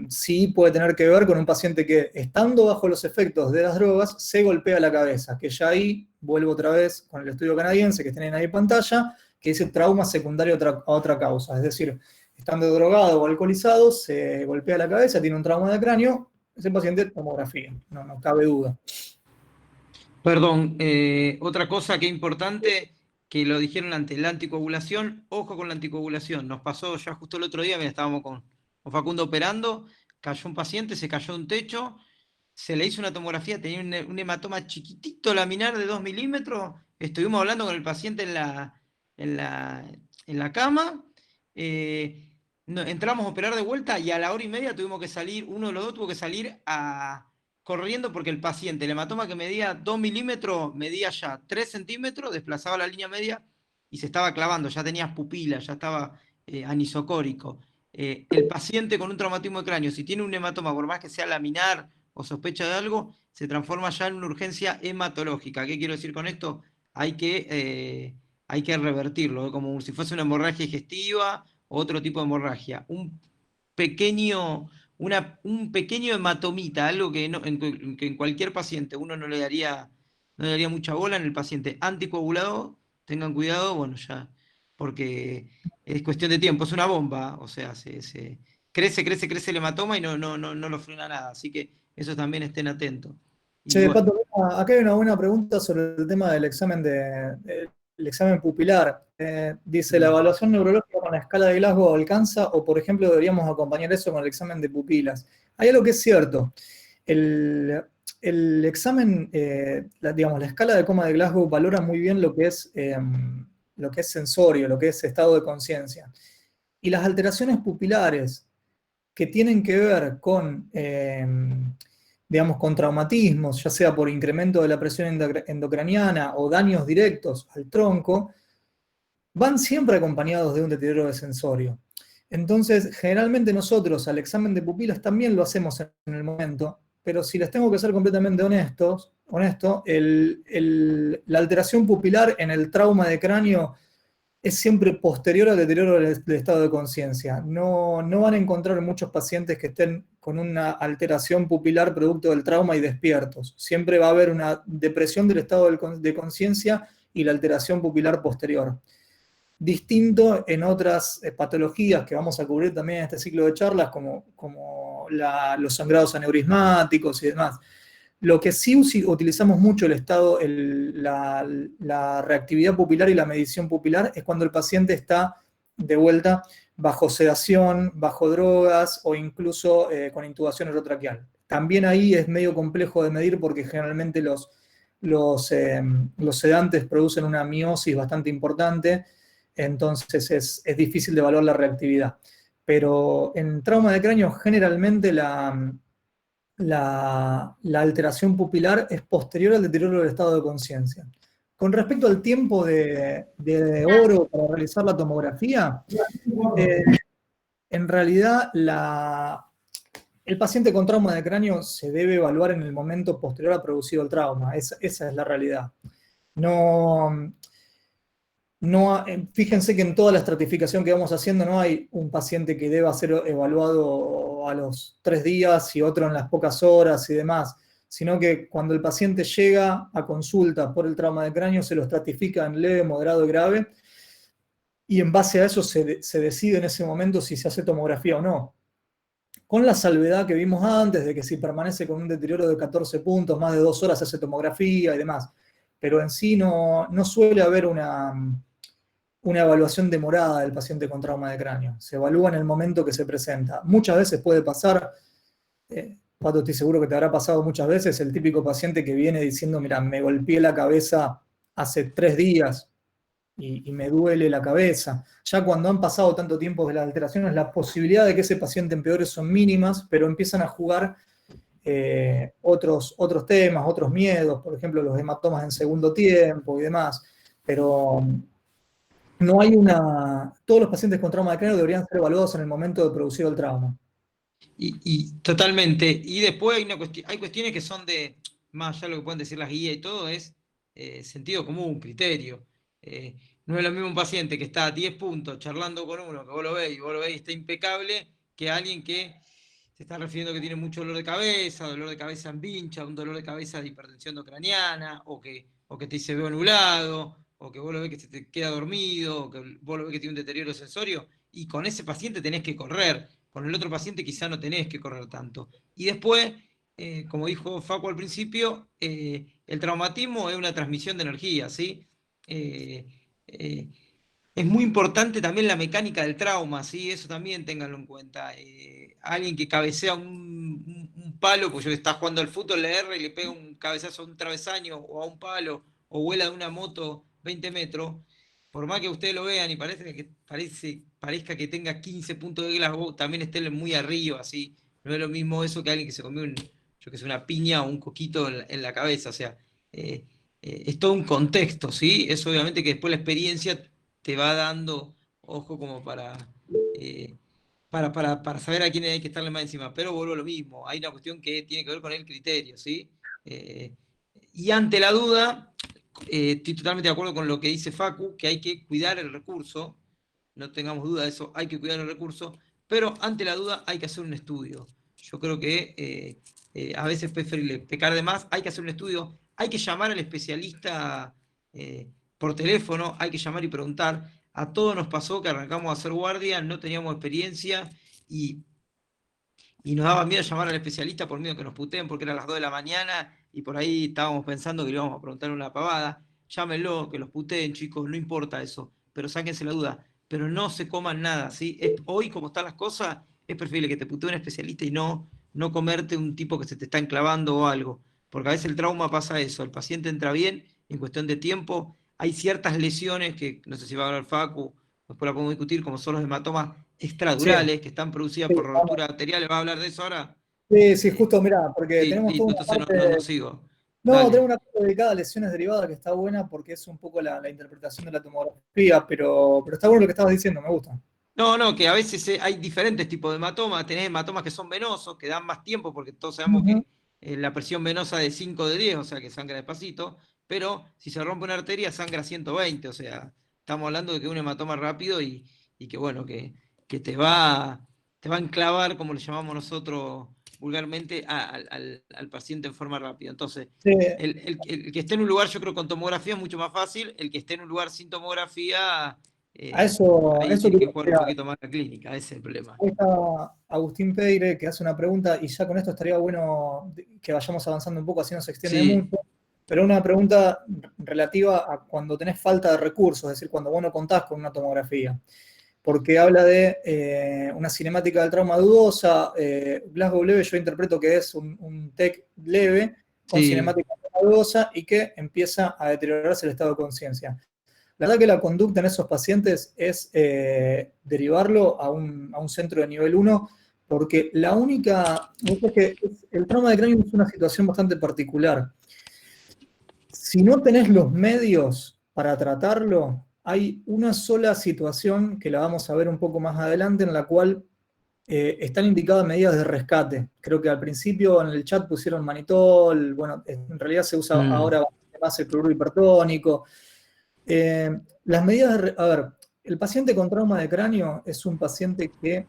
Sí puede tener que ver con un paciente que, estando bajo los efectos de las drogas, se golpea la cabeza, que ya ahí, vuelvo otra vez con el estudio canadiense que tienen ahí en pantalla, que dice trauma secundario a otra causa. Es decir, estando drogado o alcoholizado, se golpea la cabeza, tiene un trauma de cráneo, ese paciente tomografía, no cabe duda. Perdón, otra cosa que es importante, que lo dijeron antes, la anticoagulación, ojo con la anticoagulación. Nos pasó ya justo el otro día, mira, estábamos con Facundo operando, cayó un paciente, se cayó de un techo, se le hizo una tomografía, tenía un hematoma chiquitito laminar de 2 milímetros, estuvimos hablando con el paciente en la cama, entramos a operar de vuelta y a la hora y media tuvimos que salir, uno de los dos tuvo que salir corriendo porque el paciente, el hematoma que medía 2 milímetros, medía ya 3 centímetros, desplazaba la línea media y se estaba clavando, ya tenía pupilas, ya estaba anisocórico. El paciente con un traumatismo de cráneo, si tiene un hematoma, por más que sea laminar o sospecha de algo, se transforma ya en una urgencia hematológica. ¿Qué quiero decir con esto? Hay que revertirlo, como si fuese una hemorragia digestiva o otro tipo de hemorragia. Un pequeño hematomita, algo que en cualquier paciente uno no le daría mucha bola. En el paciente anticoagulado, tengan cuidado, bueno, ya, porque es cuestión de tiempo, es una bomba, o sea, crece el hematoma y no lo frena nada, así que eso también estén atentos. Che, Bueno, Pato, acá hay una buena pregunta sobre el tema del examen el examen pupilar. Dice, ¿la evaluación neurológica con la escala de Glasgow alcanza o, por ejemplo, deberíamos acompañar eso con el examen de pupilas? Hay algo que es cierto. El examen, digamos, la escala de coma de Glasgow valora muy bien lo que es sensorio, lo que es estado de conciencia. Y las alteraciones pupilares que tienen que ver con, digamos, con traumatismos, ya sea por incremento de la presión endocraniana o daños directos al tronco, van siempre acompañados de un deterioro de sensorio. Entonces, generalmente nosotros al examen de pupilas también lo hacemos en el momento, pero si les tengo que ser completamente honesto, la alteración pupilar en el trauma de cráneo es siempre posterior al deterioro del estado de conciencia. No van a encontrar muchos pacientes que estén con una alteración pupilar producto del trauma y despiertos. Siempre va a haber una depresión del estado de conciencia y la alteración pupilar posterior. Distinto en otras patologías que vamos a cubrir también en este ciclo de charlas, como los sangrados aneurismáticos y demás. Lo que sí utilizamos mucho la reactividad pupilar y la medición pupilar es cuando el paciente está de vuelta bajo sedación, bajo drogas o incluso con intubación orotraqueal. También ahí es medio complejo de medir porque generalmente los sedantes producen una miosis bastante importante, entonces es difícil de evaluar la reactividad. Pero en trauma de cráneo generalmente la alteración pupilar es posterior al deterioro del estado de conciencia. Con respecto al tiempo de oro para realizar la tomografía, en realidad el paciente con trauma de cráneo se debe evaluar en el momento posterior a producido el trauma. Esa es la realidad. Fíjense que en toda la estratificación que vamos haciendo no hay un paciente que deba ser evaluado a los 3 días y otro en las pocas horas y demás, sino que cuando el paciente llega a consulta por el trauma de cráneo se lo estratifica en leve, moderado y grave, y en base a eso se decide en ese momento si se hace tomografía o no. Con la salvedad que vimos antes, de que si permanece con un deterioro de 14 puntos, más de 2 horas se hace tomografía y demás. Pero en sí no suele haber una evaluación demorada del paciente con trauma de cráneo. Se evalúa en el momento que se presenta. Muchas veces puede pasar, Pato, estoy seguro que te habrá pasado muchas veces, el típico paciente que viene diciendo, mira, me golpeé la cabeza hace 3 días y me duele la cabeza. Ya cuando han pasado tanto tiempo de las alteraciones, la posibilidad de que ese paciente empeore son mínimas, pero empiezan a jugar otros temas, otros miedos, por ejemplo, los hematomas en segundo tiempo y demás, pero no hay todos los pacientes con trauma de cráneo deberían ser evaluados en el momento de producir el trauma. Y totalmente. Y después hay cuestiones que son más allá de lo que pueden decir las guías y todo, es sentido común, criterio. No es lo mismo un paciente que está a 10 puntos charlando con uno, que vos lo veis y está impecable, que alguien que se está refiriendo que tiene mucho dolor de cabeza en vincha, un dolor de cabeza de hipertensión craneana, o que te dice veo nublado, o que vos lo ves que se te queda dormido, o que vos lo ves que tiene un deterioro sensorio, y con ese paciente tenés que correr. Con el otro paciente quizá no tenés que correr tanto. Y después, como dijo Facu al principio, el traumatismo es una transmisión de energía, ¿sí? Es muy importante también la mecánica del trauma, ¿sí? Eso también ténganlo en cuenta. Alguien que cabecea un palo, pues yo que está jugando al fútbol, le erra y le pega un cabezazo a un travesaño o a un palo, o vuela de una moto 20 metros, por más que ustedes lo vean y parezca que tenga 15 puntos de Glasgow, también esté muy arriba, ¿sí? No es lo mismo eso que alguien que se comió una piña o un coquito en la cabeza, o sea, es todo un contexto, ¿sí? Es obviamente que después la experiencia te va dando ojo como para saber a quién hay que estarle más encima, pero vuelvo a lo mismo, hay una cuestión que tiene que ver con el criterio, ¿sí? Y ante la duda, estoy totalmente de acuerdo con lo que dice Facu, que hay que cuidar el recurso, no tengamos duda de eso, hay que cuidar el recurso, pero ante la duda hay que hacer un estudio. Yo creo que a veces es preferible pecar de más, hay que hacer un estudio, hay que llamar al especialista por teléfono, hay que llamar y preguntar. A todos nos pasó que arrancamos a hacer guardia, no teníamos experiencia y nos daba miedo llamar al especialista por miedo que nos puteen porque eran las 2 de la mañana y por ahí estábamos pensando que le íbamos a preguntar una pavada. Llámenlo, que los puteen, chicos, no importa eso, pero sáquense la duda. Pero no se coman nada, ¿sí? Hoy, como están las cosas, es preferible que te putee un especialista y no comerte un tipo que se te está enclavando o algo. Porque a veces el trauma pasa eso, el paciente entra bien, en cuestión de tiempo, hay ciertas lesiones que, no sé si va a hablar Facu, después la podemos discutir, como son los hematomas extradurales, Sí, que están producidas sí, por rotura arterial. ¿Va a hablar de eso ahora? sí, justo, mirá, porque Sí, tenemos listo, toda una entonces parte. no sigo. No, tengo Dale. una parte dedicada a lesiones derivadas que está buena porque es un poco la interpretación de la tomografía, pero está bueno lo que estabas diciendo, me gusta. No, que a veces hay diferentes tipos de hematomas. Tenés hematomas que son venosos, que dan más tiempo, porque todos sabemos Ujú. que la presión venosa de 5 de 10, o sea que sangra despacito, pero si se rompe una arteria sangra 120, o sea, estamos hablando de que es un hematoma rápido y que bueno, que te va a enclavar, como le llamamos nosotros vulgarmente, al paciente en forma rápida. Entonces, Sí, el que esté en un lugar, yo creo, con tomografía es mucho más fácil. El que esté en un lugar sin tomografía, a eso ahí tiene que quería jugar un llegar. poquito más la clínica, ese es el problema. Ahí está Agustín Peire que hace una pregunta y ya con esto estaría bueno que vayamos avanzando un poco, así no se extiende Sí, mucho, pero una pregunta relativa a cuando tenés falta de recursos, es decir, cuando vos no contás con una tomografía, porque habla de una cinemática del trauma dudosa, Glasgow leve yo interpreto que es un TEC leve con sí. cinemática dudosa y que empieza a deteriorarse el estado de conciencia. La verdad que la conducta en esos pacientes es derivarlo a un centro de nivel 1, porque la única, es que el trauma de cráneo es una situación bastante particular. Si no tenés los medios para tratarlo, hay una sola situación que la vamos a ver un poco más adelante en la cual están indicadas medidas de rescate. Creo que al principio en el chat pusieron manitol, bueno, en realidad se usa ahora más el cloruro hipertónico. Las medidas a ver, el paciente con trauma de cráneo es un paciente que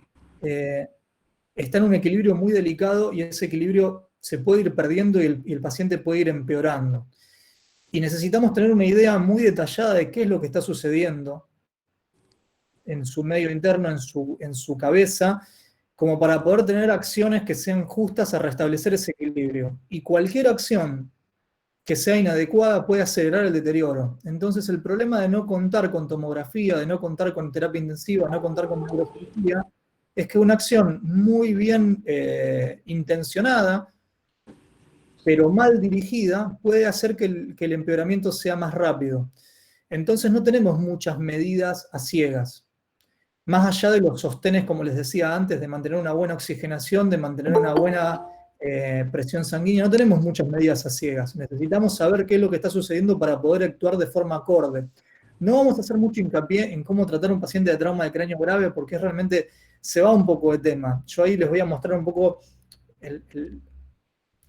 está en un equilibrio muy delicado y ese equilibrio se puede ir perdiendo y el paciente puede ir empeorando. Y necesitamos tener una idea muy detallada de qué es lo que está sucediendo en su medio interno, en su cabeza, como para poder tener acciones que sean justas a restablecer ese equilibrio. Y cualquier acción que sea inadecuada puede acelerar el deterioro. Entonces el problema de no contar con tomografía, de no contar con terapia intensiva, no contar con neurocirugía, es que una acción muy bien intencionada, pero mal dirigida, puede hacer que el empeoramiento sea más rápido. Entonces no tenemos muchas medidas a ciegas. Más allá de los sostenes, como les decía antes, de mantener una buena oxigenación, de mantener una buena presión sanguínea, no tenemos muchas medidas a ciegas. Necesitamos saber qué es lo que está sucediendo para poder actuar de forma acorde. No vamos a hacer mucho hincapié en cómo tratar a un paciente de trauma de cráneo grave porque realmente se va un poco de tema. Yo ahí les voy a mostrar un poco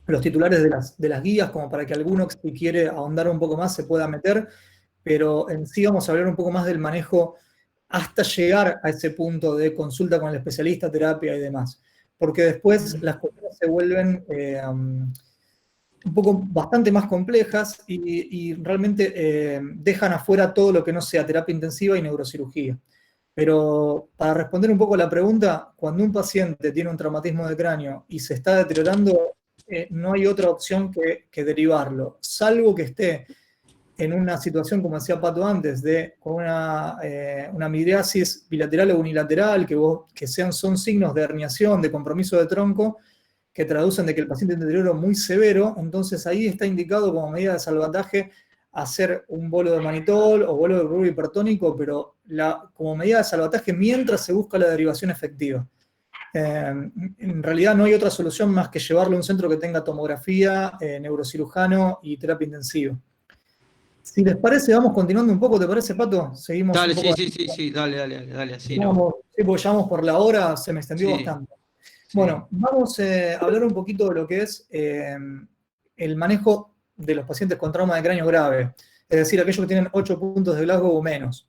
los titulares de las guías, como para que alguno, si quiere ahondar un poco más, se pueda meter, pero en sí vamos a hablar un poco más del manejo hasta llegar a ese punto de consulta con el especialista, terapia y demás. Porque después las cuestiones se vuelven un poco bastante más complejas y realmente dejan afuera todo lo que no sea terapia intensiva y neurocirugía. Pero para responder un poco a la pregunta, cuando un paciente tiene un traumatismo de cráneo y se está deteriorando, no hay otra opción que derivarlo, salvo que esté en una situación, como decía Pato antes, con una midriasis bilateral o unilateral, que son signos de herniación, de compromiso de tronco, que traducen de que el paciente tiene deterioro muy severo. Entonces ahí está indicado como medida de salvataje hacer un bolo de manitol o bolo de cloruro hipertónico, pero como medida de salvataje mientras se busca la derivación efectiva. En realidad no hay otra solución más que llevarlo a un centro que tenga tomografía, neurocirujano y terapia intensiva. Si les parece, vamos continuando un poco, ¿te parece, Pato? Seguimos Dale, un poco. sí, dale, así, Sí, porque ya vamos por la hora, se me extendió bastante. Sí. Bueno, vamos a hablar un poquito de lo que es el manejo de los pacientes con trauma de cráneo grave, es decir, aquellos que tienen 8 puntos de Glasgow o menos.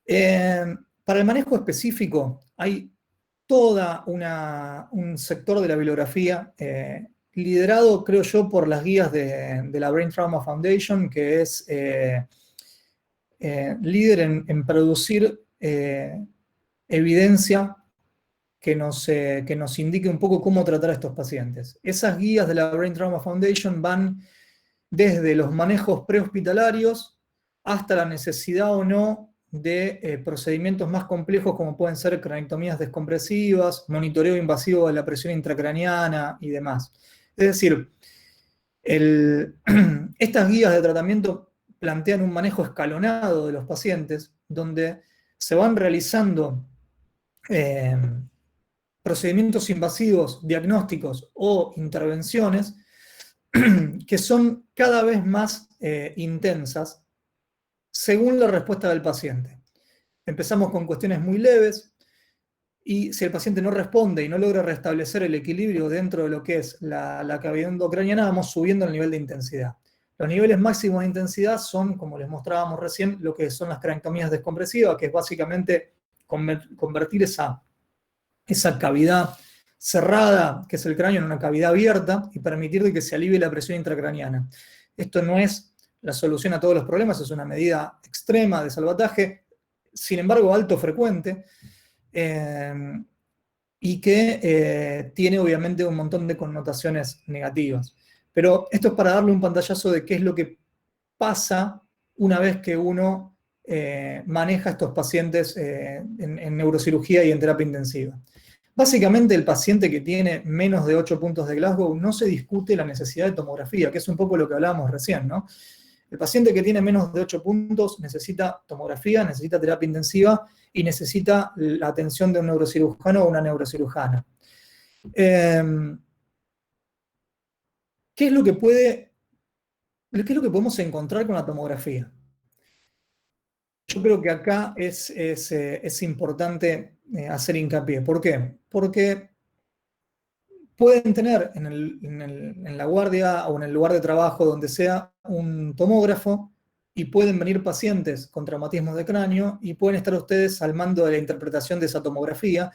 Para el manejo específico hay todo un sector de la bibliografía liderado, creo yo, por las guías de la Brain Trauma Foundation, que es líder en producir evidencia que nos indique un poco cómo tratar a estos pacientes. Esas guías de la Brain Trauma Foundation van desde los manejos prehospitalarios hasta la necesidad o no de procedimientos más complejos como pueden ser cranectomías descompresivas, monitoreo invasivo de la presión intracraniana y demás. Es decir, estas guías de tratamiento plantean un manejo escalonado de los pacientes donde se van realizando procedimientos invasivos, diagnósticos o intervenciones que son cada vez más intensas según la respuesta del paciente. Empezamos con cuestiones muy leves y si el paciente no responde y no logra restablecer el equilibrio dentro de lo que es la cavidad endocraniana, vamos subiendo el nivel de intensidad. Los niveles máximos de intensidad son, como les mostrábamos recién, lo que son las cranectomías descompresivas, que es básicamente convertir esa cavidad cerrada, que es el cráneo, en una cavidad abierta y permitir que se alivie la presión intracraniana. Esto no es la solución a todos los problemas, es una medida extrema de salvataje, sin embargo alto frecuente, y que tiene obviamente un montón de connotaciones negativas. Pero esto es para darle un pantallazo de qué es lo que pasa una vez que uno maneja a estos pacientes en neurocirugía y en terapia intensiva. Básicamente el paciente que tiene menos de 8 puntos de Glasgow no se discute la necesidad de tomografía, que es un poco lo que hablábamos recién, ¿no? El paciente que tiene menos de 8 puntos necesita tomografía, necesita terapia intensiva y necesita la atención de un neurocirujano o una neurocirujana. ¿Qué es lo que podemos encontrar con la tomografía? Yo creo que acá es importante hacer hincapié. ¿Por qué? Porque pueden tener en la guardia o en el lugar de trabajo, donde sea, un tomógrafo, y pueden venir pacientes con traumatismos de cráneo y pueden estar ustedes al mando de la interpretación de esa tomografía,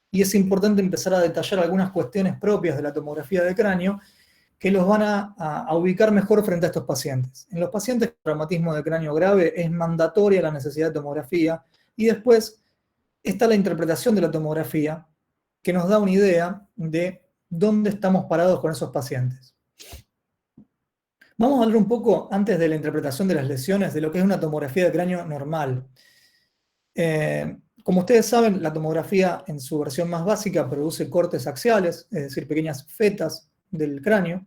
y es importante empezar a detallar algunas cuestiones propias de la tomografía de cráneo que los van a ubicar mejor frente a estos pacientes. En los pacientes con traumatismo de cráneo grave es mandatoria la necesidad de tomografía, y después está la interpretación de la tomografía, que nos da una idea de dónde estamos parados con esos pacientes. Vamos a hablar un poco, antes de la interpretación de las lesiones, de lo que es una tomografía de cráneo normal. Como ustedes saben, la tomografía en su versión más básica produce cortes axiales, es decir, pequeñas fetas del cráneo.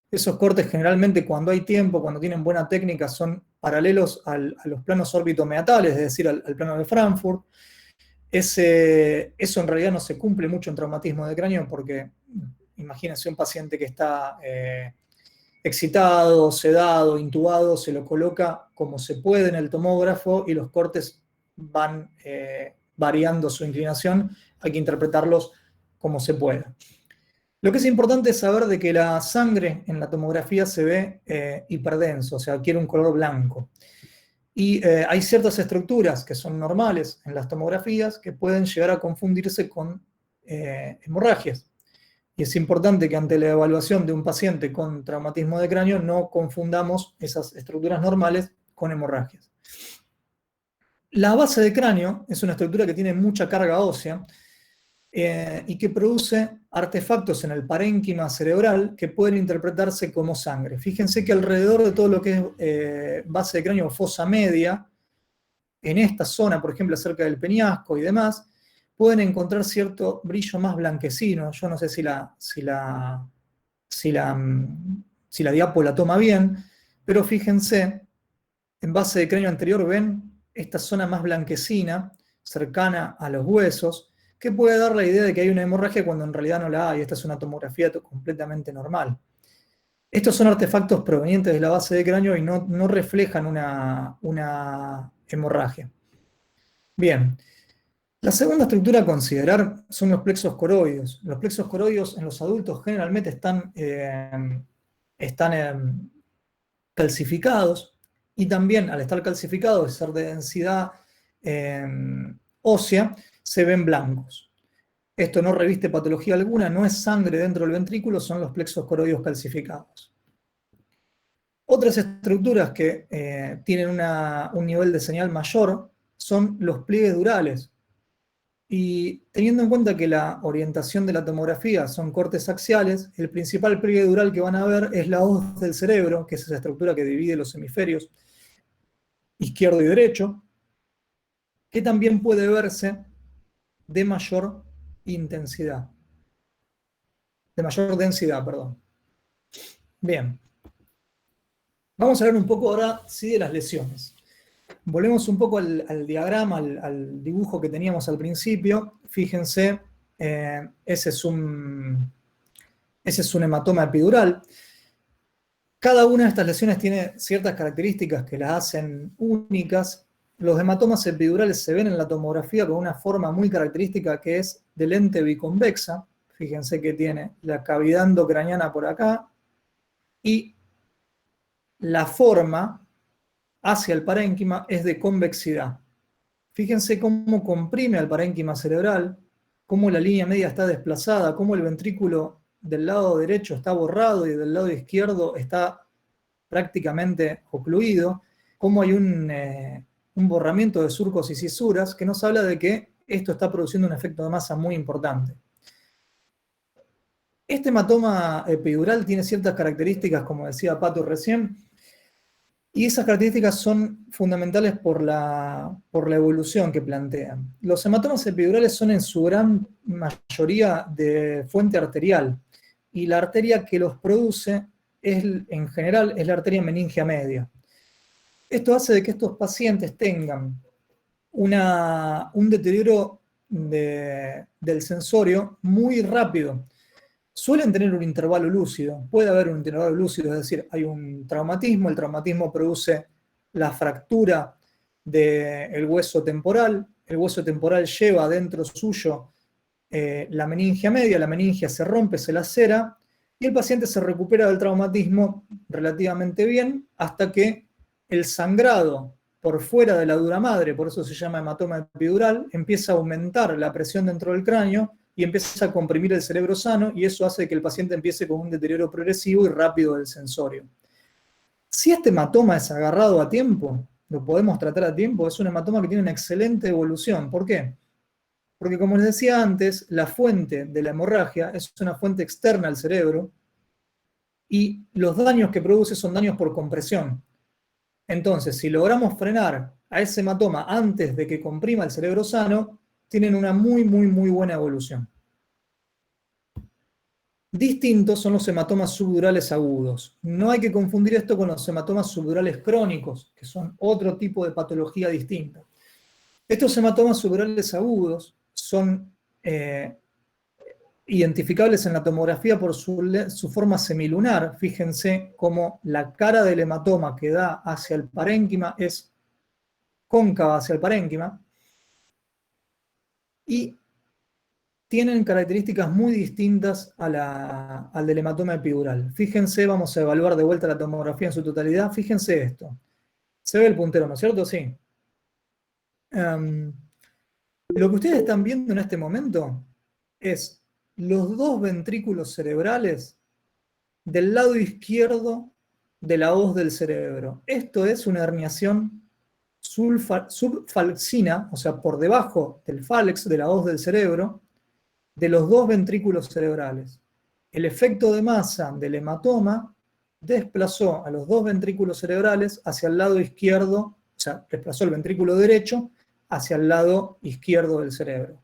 Esos cortes generalmente, cuando hay tiempo, cuando tienen buena técnica, son paralelos a los planos órbito-meatales, es decir, al plano de Frankfurt. Eso en realidad no se cumple mucho en traumatismo de cráneo porque imagínense un paciente que está excitado, sedado, intubado, se lo coloca como se puede en el tomógrafo y los cortes van variando su inclinación, hay que interpretarlos como se pueda. Lo que es importante es saber de que la sangre en la tomografía se ve hiperdenso, o sea, adquiere un color blanco. Y hay ciertas estructuras que son normales en las tomografías que pueden llegar a confundirse con hemorragias. Y es importante que ante la evaluación de un paciente con traumatismo de cráneo no confundamos esas estructuras normales con hemorragias. La base de cráneo es una estructura que tiene mucha carga ósea y que produce artefactos en el parénquima cerebral que pueden interpretarse como sangre. Fíjense que alrededor de todo lo que es base de cráneo o fosa media, en esta zona, por ejemplo, cerca del peñasco y demás, pueden encontrar cierto brillo más blanquecino. Yo no sé si la diapo la toma bien, pero fíjense, en base de cráneo anterior ven esta zona más blanquecina, cercana a los huesos, que puede dar la idea de que hay una hemorragia cuando en realidad no la hay. Esta es una tomografía completamente normal. Estos son artefactos provenientes de la base de cráneo y no reflejan una hemorragia. Bien. La segunda estructura a considerar son los plexos coroides. Los plexos coroides en los adultos generalmente están calcificados, y también al estar calcificados y ser de densidad ósea, se ven blancos. Esto no reviste patología alguna, no es sangre dentro del ventrículo, son los plexos coroides calcificados. Otras estructuras que tienen un nivel de señal mayor son los pliegues durales. Y teniendo en cuenta que la orientación de la tomografía son cortes axiales, el principal pliegue dural que van a ver es la hoz del cerebro, que es esa estructura que divide los hemisferios izquierdo y derecho, que también puede verse de mayor intensidad. De mayor densidad, perdón. Bien. Vamos a hablar un poco ahora, sí, de las lesiones. Volvemos un poco al diagrama, al dibujo que teníamos al principio. Fíjense, ese es un hematoma epidural. Cada una de estas lesiones tiene ciertas características que las hacen únicas. Los hematomas epidurales se ven en la tomografía con una forma muy característica que es de lente biconvexa. Fíjense que tiene la cavidad endocraniana por acá y la forma hacia el parénquima es de convexidad. Fíjense cómo comprime al parénquima cerebral, cómo la línea media está desplazada, cómo el ventrículo del lado derecho está borrado y del lado izquierdo está prácticamente ocluido, cómo hay un borramiento de surcos y cisuras que nos habla de que esto está produciendo un efecto de masa muy importante. Este hematoma epidural tiene ciertas características, como decía Pato recién, y esas características son fundamentales por la evolución que plantean. Los hematomas epidurales son en su gran mayoría de fuente arterial, y la arteria que los produce en general es la arteria meningia media. Esto hace de que estos pacientes tengan un deterioro del sensorio muy rápido. Suelen tener un intervalo lúcido, puede haber un intervalo lúcido, es decir, hay un traumatismo, el traumatismo produce la fractura del hueso temporal, el hueso temporal lleva dentro suyo la meningia se rompe, se lacera, y el paciente se recupera del traumatismo relativamente bien hasta que el sangrado por fuera de la dura madre, por eso se llama hematoma epidural, empieza a aumentar la presión dentro del cráneo y empieza a comprimir el cerebro sano, y eso hace que el paciente empiece con un deterioro progresivo y rápido del sensorio. Si este hematoma es agarrado a tiempo, lo podemos tratar a tiempo, es un hematoma que tiene una excelente evolución. ¿Por qué? Porque, como les decía antes, la fuente de la hemorragia es una fuente externa al cerebro y los daños que produce son daños por compresión. Entonces, si logramos frenar a ese hematoma antes de que comprima el cerebro sano, tienen una muy, muy, muy buena evolución. Distintos son los hematomas subdurales agudos. No hay que confundir esto con los hematomas subdurales crónicos, que son otro tipo de patología distinta. Estos hematomas subdurales agudos son identificables en la tomografía por su forma semilunar. Fíjense cómo la cara del hematoma que da hacia el parénquima es cóncava hacia el parénquima, y tienen características muy distintas al del hematoma epidural. Fíjense, vamos a evaluar de vuelta la tomografía en su totalidad. Fíjense esto. Se ve el puntero, ¿no es cierto? Sí. Lo que ustedes están viendo en este momento es los dos ventrículos cerebrales del lado izquierdo de la hoz del cerebro. Esto es una herniación subfalxina, o sea, por debajo del falx de la hoz del cerebro, de los dos ventrículos cerebrales. El efecto de masa del hematoma desplazó a los dos ventrículos cerebrales hacia el lado izquierdo, o sea, desplazó el ventrículo derecho hacia el lado izquierdo del cerebro.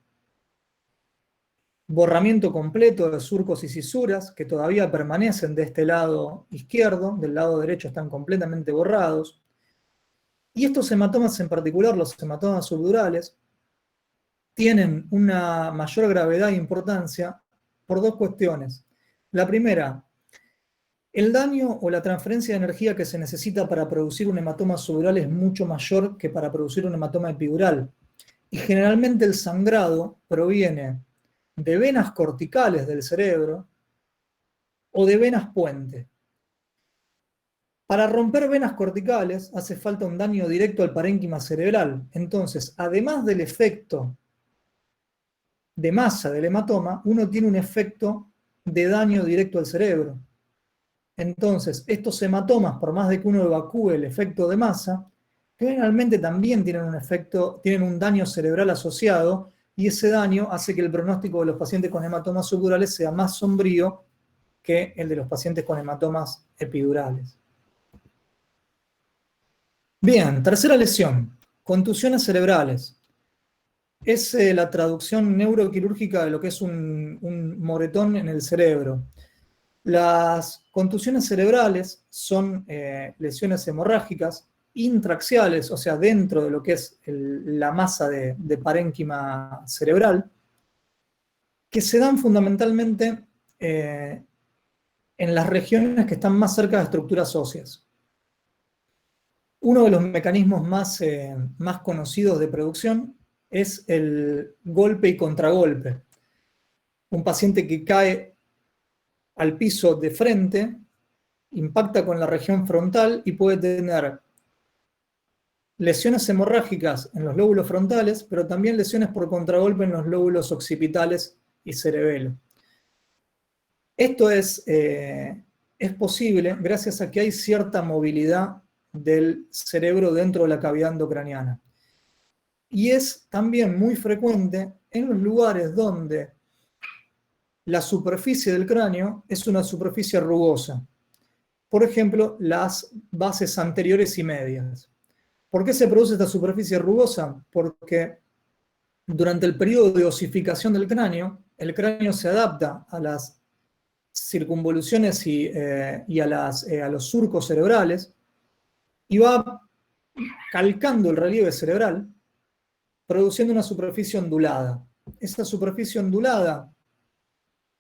Borramiento completo de surcos y cisuras que todavía permanecen de este lado izquierdo, del lado derecho están completamente borrados. Y estos hematomas en particular, los hematomas subdurales, tienen una mayor gravedad e importancia por dos cuestiones. La primera, el daño o la transferencia de energía que se necesita para producir un hematoma subdural es mucho mayor que para producir un hematoma epidural. Y generalmente el sangrado proviene de venas corticales del cerebro o de venas puente. Para romper venas corticales hace falta un daño directo al parénquima cerebral. Entonces, además del efecto de masa del hematoma, uno tiene un efecto de daño directo al cerebro. Entonces, estos hematomas, por más de que uno evacúe el efecto de masa, generalmente también tienen un daño cerebral asociado, y ese daño hace que el pronóstico de los pacientes con hematomas subdurales sea más sombrío que el de los pacientes con hematomas epidurales. Bien, tercera lesión, contusiones cerebrales. Es la traducción neuroquirúrgica de lo que es un moretón en el cerebro. Las contusiones cerebrales son lesiones hemorrágicas intraaxiales, o sea, dentro de lo que es la masa de parénquima cerebral, que se dan fundamentalmente en las regiones que están más cerca de estructuras óseas. Uno de los mecanismos más conocidos de producción es el golpe y contragolpe. Un paciente que cae al piso de frente impacta con la región frontal y puede tener lesiones hemorrágicas en los lóbulos frontales, pero también lesiones por contragolpe en los lóbulos occipitales y cerebelo. Esto es posible gracias a que hay cierta movilidad del cerebro dentro de la cavidad endocraniana. Y es también muy frecuente en los lugares donde la superficie del cráneo es una superficie rugosa. Por ejemplo, las bases anteriores y medias. ¿Por qué se produce esta superficie rugosa? Porque durante el periodo de osificación del cráneo, el cráneo se adapta a las circunvoluciones y a los surcos cerebrales y va calcando el relieve cerebral, produciendo una superficie ondulada. Esa superficie ondulada,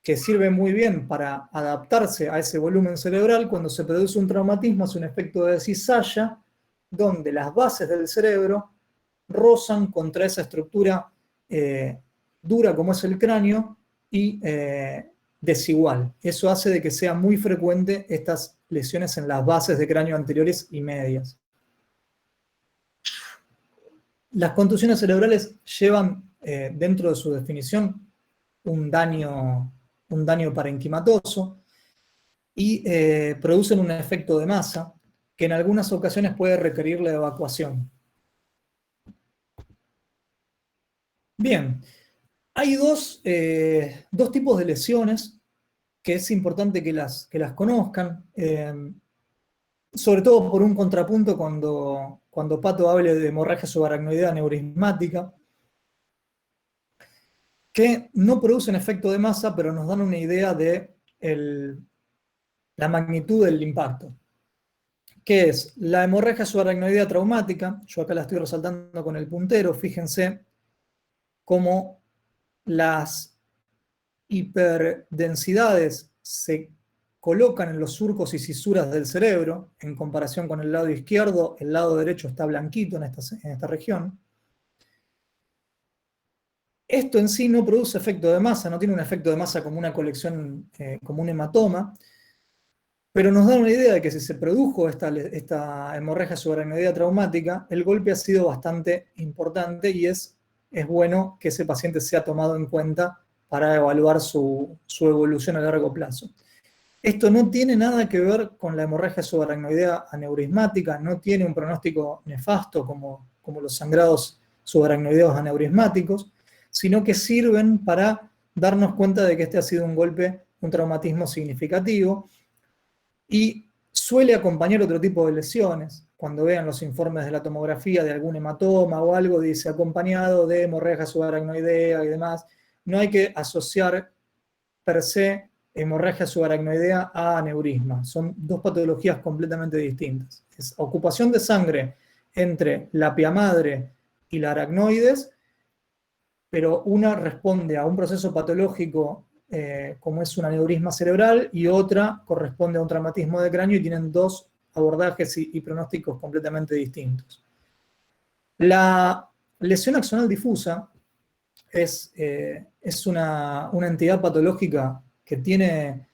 que sirve muy bien para adaptarse a ese volumen cerebral, cuando se produce un traumatismo, hace un efecto de cizalla, donde las bases del cerebro rozan contra esa estructura dura como es el cráneo y desigual. Eso hace de que sea muy frecuente estas lesiones en las bases de cráneo anteriores y medias. Las contusiones cerebrales llevan dentro de su definición un daño parenquimatoso y producen un efecto de masa que en algunas ocasiones puede requerir la evacuación. Bien, hay dos tipos de lesiones que es importante que las conozcan, sobre todo por un contrapunto cuando Pato hable de hemorragia subaracnoidea neurismática, que no producen efecto de masa, pero nos dan una idea de la magnitud del impacto. ¿Qué es? La hemorragia subaracnoidea traumática, yo acá la estoy resaltando con el puntero, fíjense cómo las hiperdensidades se colocan en los surcos y cisuras del cerebro, en comparación con el lado izquierdo, el lado derecho está blanquito en esta región. Esto en sí no produce efecto de masa, no tiene un efecto de masa como una colección, como un hematoma, pero nos da una idea de que si se produjo esta hemorragia subaracnoidea traumática, el golpe ha sido bastante importante y es bueno que ese paciente sea tomado en cuenta para evaluar su evolución a largo plazo. Esto no tiene nada que ver con la hemorragia subaracnoidea aneurismática, no tiene un pronóstico nefasto como los sangrados subaracnoideos aneurismáticos, sino que sirven para darnos cuenta de que este ha sido un golpe, un traumatismo significativo, y suele acompañar otro tipo de lesiones. Cuando vean los informes de la tomografía de algún hematoma o algo, dice acompañado de hemorragia subaracnoidea y demás. No hay que asociar per se hemorragia subaracnoidea a aneurisma. Son dos patologías completamente distintas. Es ocupación de sangre entre la pia madre y la aracnoides, pero una responde a un proceso patológico como es un aneurisma cerebral, y otra corresponde a un traumatismo de cráneo, y tienen dos abordajes y pronósticos completamente distintos. La lesión axonal difusa es una entidad patológica que tiene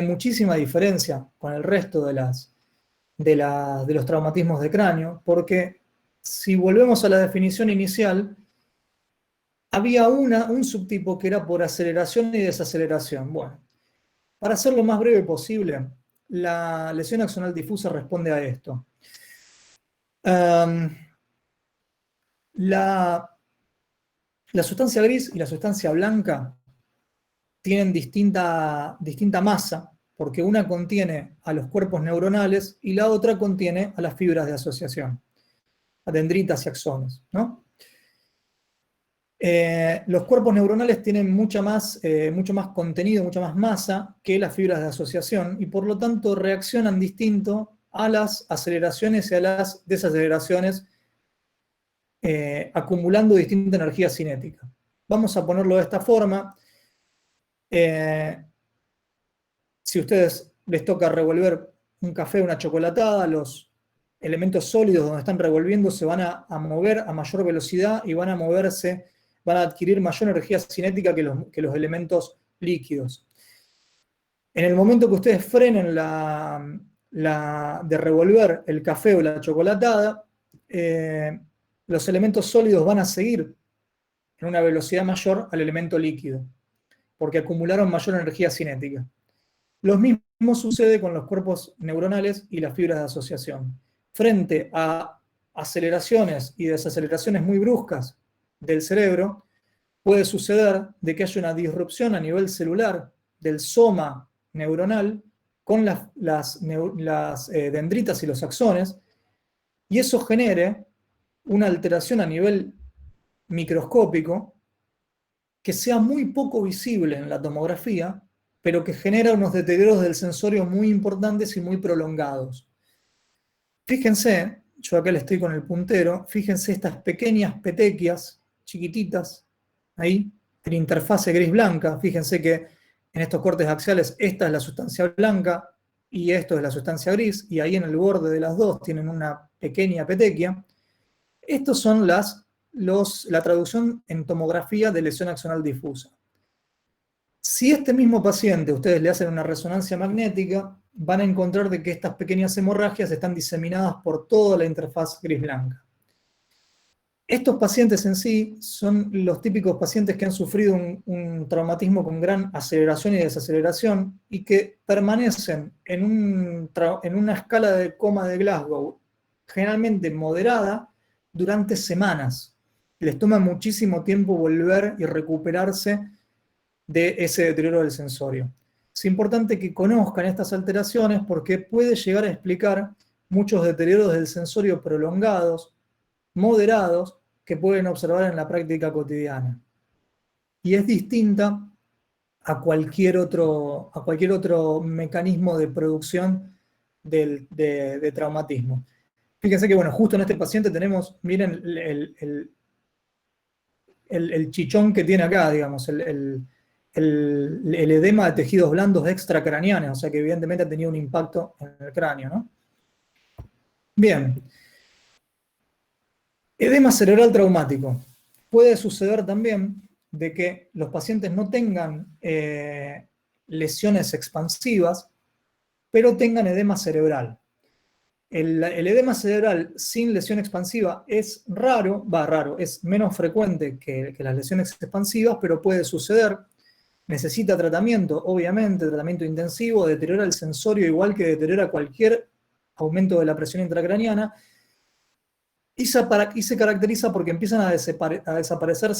muchísima diferencia con el resto de los traumatismos de cráneo, porque si volvemos a la definición inicial, había un subtipo que era por aceleración y desaceleración. Bueno, para ser lo más breve posible, la lesión axonal difusa responde a esto. La sustancia gris y la sustancia blanca tienen distinta masa, porque una contiene a los cuerpos neuronales y la otra contiene a las fibras de asociación, a dendritas y axones, ¿no? Los cuerpos neuronales tienen mucho más contenido, mucha más masa que las fibras de asociación, y por lo tanto reaccionan distinto a las aceleraciones y a las desaceleraciones, acumulando distinta energía cinética. Vamos a ponerlo de esta forma. Si a ustedes les toca revolver un café o una chocolatada, los elementos sólidos donde están revolviendo se van a mover a mayor velocidad y van a adquirir mayor energía cinética que los elementos líquidos. En el momento que ustedes frenen de revolver el café o la chocolatada, los elementos sólidos van a seguir en una velocidad mayor al elemento líquido, porque acumularon mayor energía cinética. Lo mismo sucede con los cuerpos neuronales y las fibras de asociación. Frente a aceleraciones y desaceleraciones muy bruscas del cerebro, puede suceder de que haya una disrupción a nivel celular del soma neuronal con las dendritas y los axones, y eso genere una alteración a nivel microscópico que sea muy poco visible en la tomografía, pero que genera unos deterioros del sensorio muy importantes y muy prolongados. Fíjense, yo acá le estoy con el puntero, fíjense estas pequeñas petequias chiquititas, ahí, en interfase gris-blanca. Fíjense que en estos cortes axiales esta es la sustancia blanca y esto es la sustancia gris, y ahí en el borde de las dos tienen una pequeña petequia. Estos son la traducción en tomografía de lesión axonal difusa. Si este mismo paciente ustedes le hacen una resonancia magnética, van a encontrar de que estas pequeñas hemorragias están diseminadas por toda la interfaz gris-blanca. Estos pacientes en sí son los típicos pacientes que han sufrido un traumatismo con gran aceleración y desaceleración y que permanecen en una escala de coma de Glasgow, generalmente moderada, durante semanas. Les toma muchísimo tiempo volver y recuperarse de ese deterioro del sensorio. Es importante que conozcan estas alteraciones porque puede llegar a explicar muchos deterioros del sensorio prolongados, moderados, que pueden observar en la práctica cotidiana. Y es distinta a cualquier otro mecanismo de producción de traumatismo. Fíjense que, bueno, justo en este paciente tenemos, miren el chichón que tiene acá, digamos, el el edema de tejidos blandos extracraneales, o sea que evidentemente ha tenido un impacto en el cráneo, ¿no? Bien. Edema cerebral traumático. Puede suceder también de que los pacientes no tengan lesiones expansivas, pero tengan edema cerebral. El edema cerebral sin lesión expansiva es raro, es menos frecuente que las lesiones expansivas, pero puede suceder. Necesita tratamiento, obviamente, tratamiento intensivo, deteriora el sensorio igual que deteriora cualquier aumento de la presión intracraniana, y se caracteriza porque empiezan a desaparecer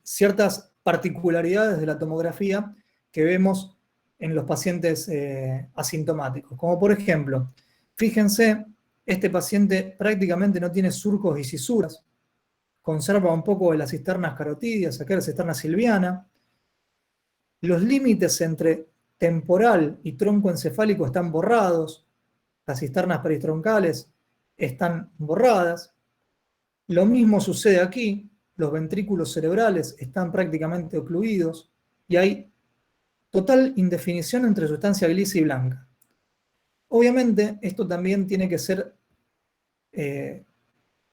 ciertas particularidades de la tomografía que vemos en los pacientes asintomáticos. Como por ejemplo, fíjense, este paciente prácticamente no tiene surcos y cisuras, conserva un poco de las cisternas carotídeas, acá la cisterna silviana. Los límites entre temporal y tronco encefálico están borrados, las cisternas peritroncales están borradas. Lo mismo sucede aquí, los ventrículos cerebrales están prácticamente ocluidos y hay total indefinición entre sustancia gris y blanca. Obviamente, esto también tiene que ser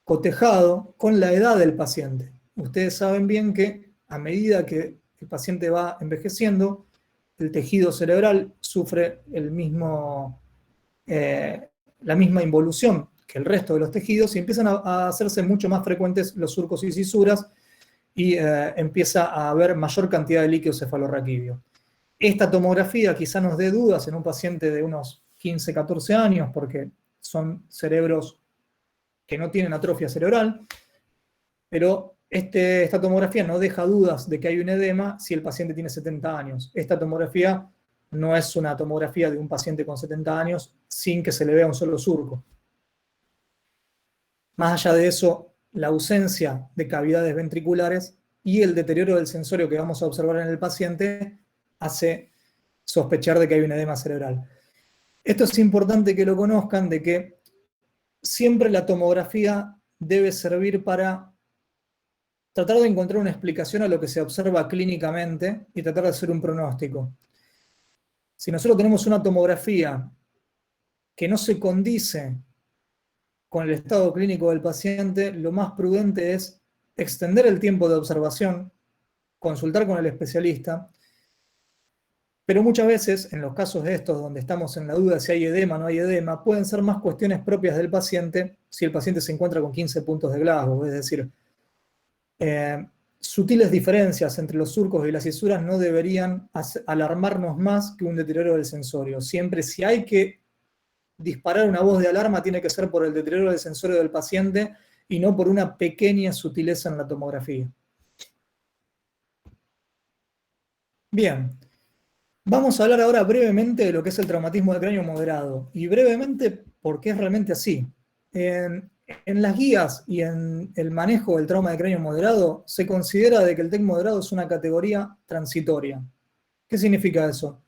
cotejado con la edad del paciente. Ustedes saben bien que a medida que el paciente va envejeciendo, el tejido cerebral sufre la misma involución que el resto de los tejidos y empiezan a hacerse mucho más frecuentes los surcos y cisuras y empieza a haber mayor cantidad de líquido cefalorraquídeo. Esta tomografía quizá nos dé dudas en un paciente de unos 15, 14 años porque son cerebros que no tienen atrofia cerebral, pero esta tomografía no deja dudas de que hay un edema si el paciente tiene 70 años. Esta tomografía no es una tomografía de un paciente con 70 años sin que se le vea un solo surco. Más allá de eso, la ausencia de cavidades ventriculares y el deterioro del sensorio que vamos a observar en el paciente hace sospechar de que hay un edema cerebral. Esto es importante que lo conozcan, de que siempre la tomografía debe servir para tratar de encontrar una explicación a lo que se observa clínicamente y tratar de hacer un pronóstico. Si nosotros tenemos una tomografía que no se condice con el estado clínico del paciente, lo más prudente es extender el tiempo de observación, consultar con el especialista, pero muchas veces, en los casos de estos donde estamos en la duda si hay edema o no hay edema, pueden ser más cuestiones propias del paciente si el paciente se encuentra con 15 puntos de Glasgow, es decir, sutiles diferencias entre los surcos y las cisuras no deberían alarmarnos más que un deterioro del sensorio. Siempre si hay que disparar una voz de alarma tiene que ser por el deterioro del sensorio del paciente y no por una pequeña sutileza en la tomografía. Bien, vamos a hablar ahora brevemente de lo que es el traumatismo de cráneo moderado, y brevemente porque es realmente así. En las guías y en el manejo del trauma de cráneo moderado se considera de que el TEC moderado es una categoría transitoria. ¿Qué significa eso?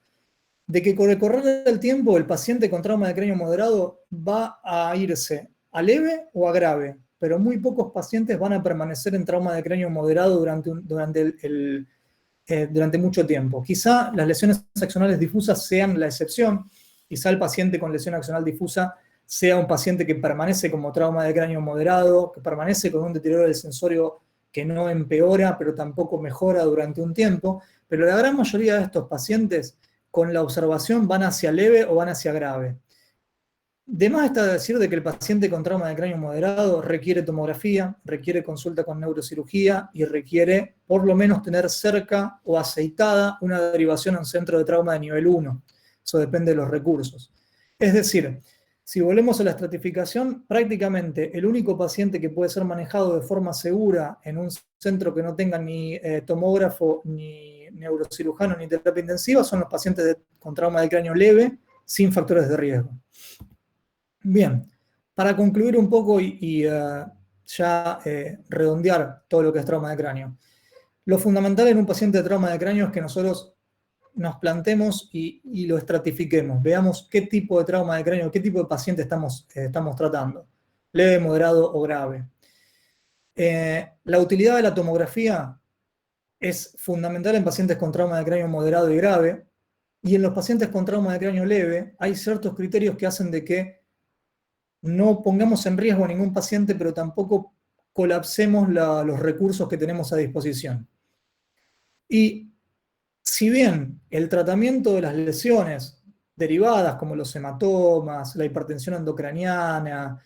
De que con el correr del tiempo el paciente con trauma de cráneo moderado va a irse a leve o a grave, pero muy pocos pacientes van a permanecer en trauma de cráneo moderado durante mucho tiempo. Quizá las lesiones axonales difusas sean la excepción, quizá el paciente con lesión axonal difusa sea un paciente que permanece como trauma de cráneo moderado, que permanece con un deterioro del sensorio que no empeora, pero tampoco mejora durante un tiempo, pero la gran mayoría de estos pacientes con la observación van hacia leve o van hacia grave. De más está decir de que el paciente con trauma de cráneo moderado requiere tomografía, requiere consulta con neurocirugía y requiere por lo menos tener cerca o aceitada una derivación a un centro de trauma de nivel 1. Eso depende de los recursos. Es decir, si volvemos a la estratificación, prácticamente el único paciente que puede ser manejado de forma segura en un centro que no tenga ni tomógrafo, ni neurocirujano, ni terapia intensiva son los pacientes con trauma de cráneo leve, sin factores de riesgo. Bien, para concluir un poco y redondear todo lo que es trauma de cráneo. Lo fundamental en un paciente de trauma de cráneo es que nosotros nos plantemos y lo estratifiquemos. Veamos qué tipo de trauma de cráneo, qué tipo de paciente estamos tratando. Leve, moderado o grave. La utilidad de la tomografía es fundamental en pacientes con trauma de cráneo moderado y grave, y en los pacientes con trauma de cráneo leve hay ciertos criterios que hacen de que no pongamos en riesgo a ningún paciente, pero tampoco colapsemos los recursos que tenemos a disposición. Y si bien el tratamiento de las lesiones derivadas, como los hematomas, la hipertensión endocraniana,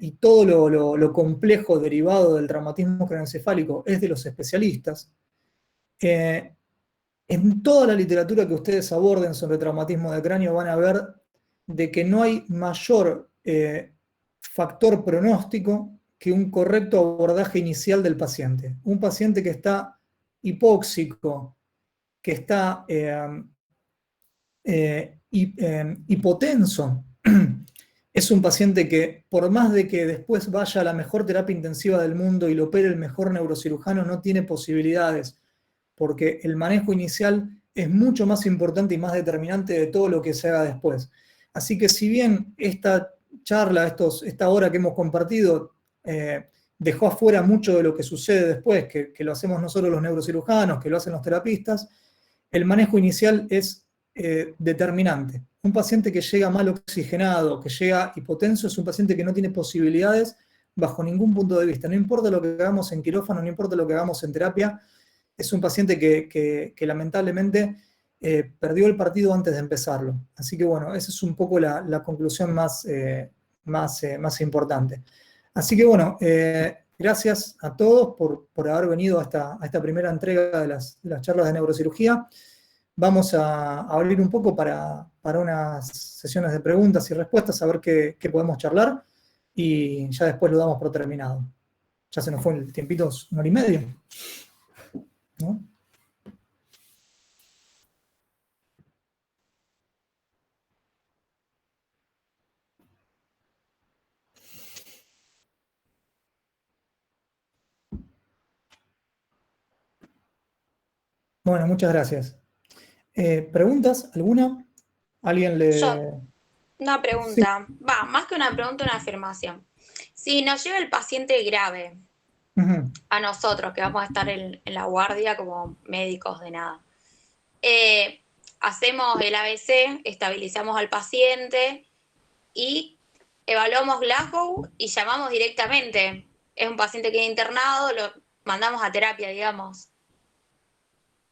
y todo lo complejo derivado del traumatismo craneoencefálico es de los especialistas, en toda la literatura que ustedes aborden sobre traumatismo de cráneo van a ver de que no hay mayor factor pronóstico que un correcto abordaje inicial del paciente. Un paciente que está hipóxico, que está hipotenso, es un paciente que, por más de que después vaya a la mejor terapia intensiva del mundo y lo opere el mejor neurocirujano, no tiene posibilidades, porque el manejo inicial es mucho más importante y más determinante de todo lo que se haga después. Así que si bien esta charla, esta hora que hemos compartido, dejó afuera mucho de lo que sucede después, que lo hacemos nosotros los neurocirujanos, que lo hacen los terapistas, el manejo inicial es determinante. Un paciente que llega mal oxigenado, que llega hipotenso, es un paciente que no tiene posibilidades bajo ningún punto de vista. No importa lo que hagamos en quirófano, no importa lo que hagamos en terapia, es un paciente que lamentablemente perdió el partido antes de empezarlo. Así que bueno, esa es un poco la conclusión más importante. Así que bueno, gracias a todos por haber venido a esta primera entrega de las charlas de neurocirugía. Vamos a abrir un poco para unas sesiones de preguntas y respuestas, a ver qué podemos charlar, y ya después lo damos por terminado. Ya se nos fue el tiempito, 1 hora y media, ¿no? Bueno, muchas gracias. ¿Preguntas? ¿Alguna? ¿Alguien le...? Yo, una pregunta, más que una pregunta, una afirmación. Si nos llega el paciente grave, a nosotros que vamos a estar en la guardia como médicos de nada, hacemos el ABC, estabilizamos al paciente y evaluamos Glasgow y llamamos directamente. Es un paciente que queda internado, lo mandamos a terapia, digamos.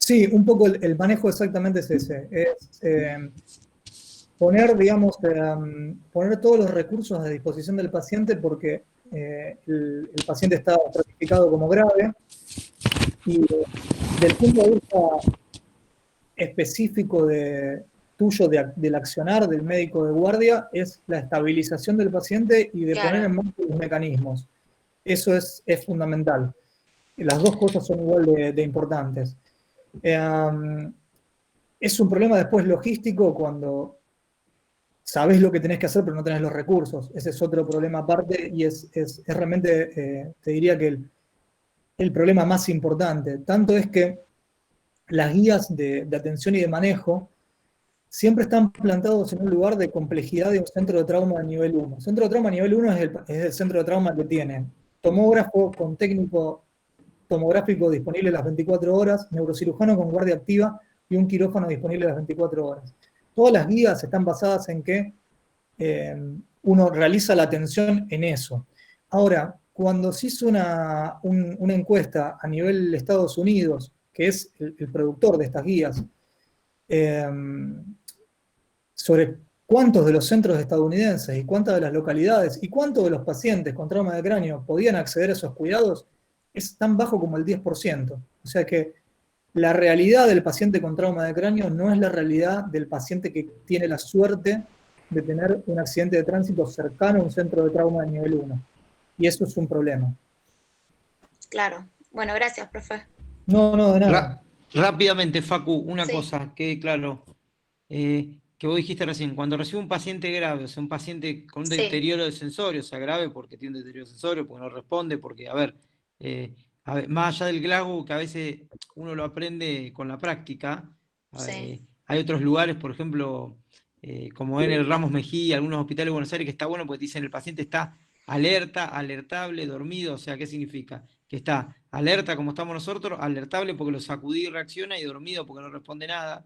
Sí, un poco el manejo exactamente es ese. Es poner, digamos, poner todos los recursos a disposición del paciente, porque el paciente está clasificado como grave, y del punto de vista específico tuyo del accionar del médico de guardia es la estabilización del paciente y de poner en marcha los mecanismos. Eso es fundamental. Las dos cosas son igual de importantes. Es un problema después logístico cuando sabés lo que tenés que hacer pero no tenés los recursos. Ese es otro problema aparte, y es realmente, te diría que el problema más importante. Tanto es que las guías de atención y de manejo siempre están plantados en un lugar de complejidad de un centro de trauma de nivel 1. El centro de trauma nivel 1 es el centro de trauma que tiene tomógrafo con técnico tomográfico disponible las 24 horas, neurocirujano con guardia activa y un quirófano disponible las 24 horas. Todas las guías están basadas en que uno realiza la atención en eso. Ahora, cuando se hizo una encuesta a nivel de Estados Unidos, que es el productor de estas guías, sobre cuántos de los centros estadounidenses y cuántas de las localidades y cuántos de los pacientes con trauma de cráneo podían acceder a esos cuidados, es tan bajo como el 10%. O sea que la realidad del paciente con trauma de cráneo no es la realidad del paciente que tiene la suerte de tener un accidente de tránsito cercano a un centro de trauma de nivel 1. Y eso es un problema. Claro. Bueno, gracias, profe. No, de nada. Rápidamente, Facu, una cosa que, claro, que vos dijiste recién, cuando recibe un paciente grave, o sea, un paciente con un deterioro de sensorio, o sea, grave porque tiene un deterioro de sensorio, porque no responde, porque, a ver, más allá del Glasgow, que a veces uno lo aprende con la práctica, hay otros lugares, por ejemplo, como en el Ramos Mejía, algunos hospitales de Buenos Aires, que está bueno porque te dicen el paciente está alerta, alertable, dormido. O sea, ¿qué significa? que está alerta como estamos nosotros, alertable porque lo sacudí y reacciona, y dormido porque no responde nada.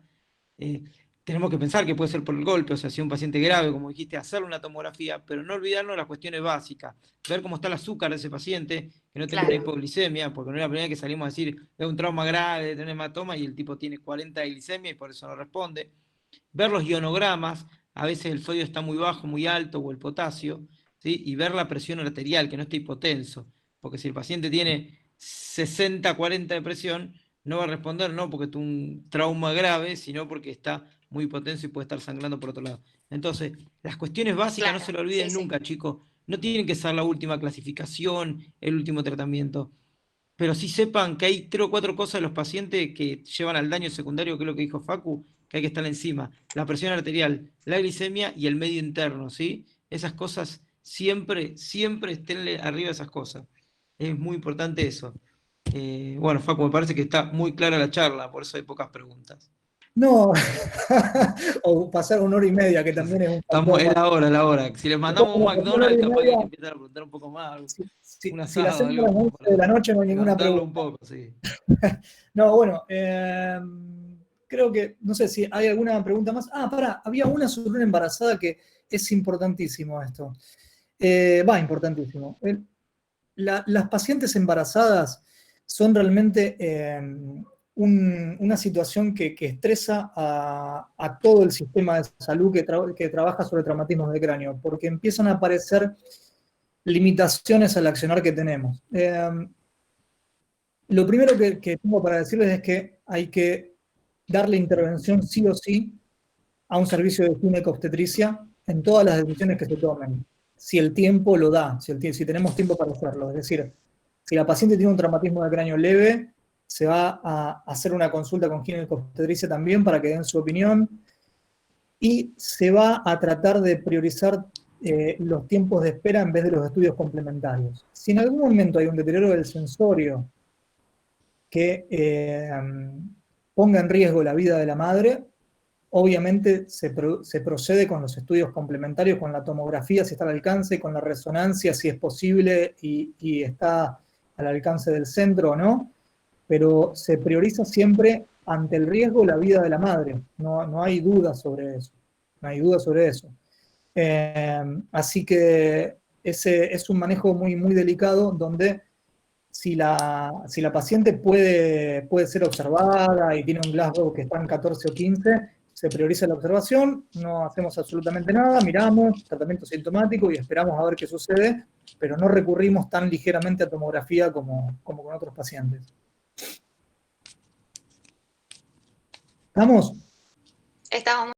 Tenemos que pensar que puede ser por el golpe, o sea, si un paciente grave, como dijiste, hacerle una tomografía, pero no olvidarnos las cuestiones básicas, ver cómo está el azúcar de ese paciente, que no tenga una hipoglicemia, porque no es la primera vez que salimos a decir, es un trauma grave, tiene hematoma, y el tipo tiene 40 de glicemia y por eso no responde. Ver los ionogramas, a veces el sodio está muy bajo, muy alto, o el potasio, ¿sí? Y ver la presión arterial, que no esté hipotenso, porque si el paciente tiene 60-40 de presión, no va a responder, no porque tuvo un trauma grave, sino porque está muy hipotenso y puede estar sangrando por otro lado. Entonces, las cuestiones básicas no se lo olviden nunca, chicos. No tienen que ser la última clasificación, el último tratamiento, pero sí sepan que hay 3 o 4 cosas de los pacientes que llevan al daño secundario, que es lo que dijo Facu, que hay que estar encima. La presión arterial, la glicemia y el medio interno, ¿sí? Esas cosas siempre, siempre estén arriba de esas cosas. Es muy importante eso. Bueno, Facu, me parece que está muy clara la charla, por eso hay pocas preguntas. No, o pasar 1 hora y media, que también es un Estamos, factor. es la hora. Si les mandamos un Bueno, por 1 hora McDonald's, y capaz que hay media, que empezar a preguntar un poco más. Un si la asado, hacemos a algo las como 11 de la noche no hay ninguna levantarlo pregunta. un poco, sí. No, bueno, creo que, no sé si hay alguna pregunta más. Pará, había una sobre una embarazada que es importantísimo esto. Importantísimo. Las pacientes embarazadas son realmente una situación que estresa a todo el sistema de salud que trabaja sobre traumatismos de cráneo, porque empiezan a aparecer limitaciones al accionar que tenemos. Lo primero que tengo para decirles es que hay que darle intervención sí o sí a un servicio de ginecobstetricia en todas las decisiones que se tomen, si el tiempo lo da, si tenemos tiempo para hacerlo. Es decir, si la paciente tiene un traumatismo de cráneo leve, se va a hacer una consulta con ginecobstetricia también para que den su opinión, y se va a tratar de priorizar los tiempos de espera en vez de los estudios complementarios. Si en algún momento hay un deterioro del sensorio que ponga en riesgo la vida de la madre, obviamente se procede con los estudios complementarios, con la tomografía si está al alcance, con la resonancia si es posible y está al alcance del centro o no, pero se prioriza siempre ante el riesgo la vida de la madre, no hay duda sobre eso, no hay duda sobre eso. Así que ese es un manejo muy, muy delicado donde si la paciente puede ser observada y tiene un Glasgow que está en 14 o 15, se prioriza la observación, no hacemos absolutamente nada, miramos, tratamiento sintomático y esperamos a ver qué sucede, pero no recurrimos tan ligeramente a tomografía como con otros pacientes. ¿Estamos? Estamos.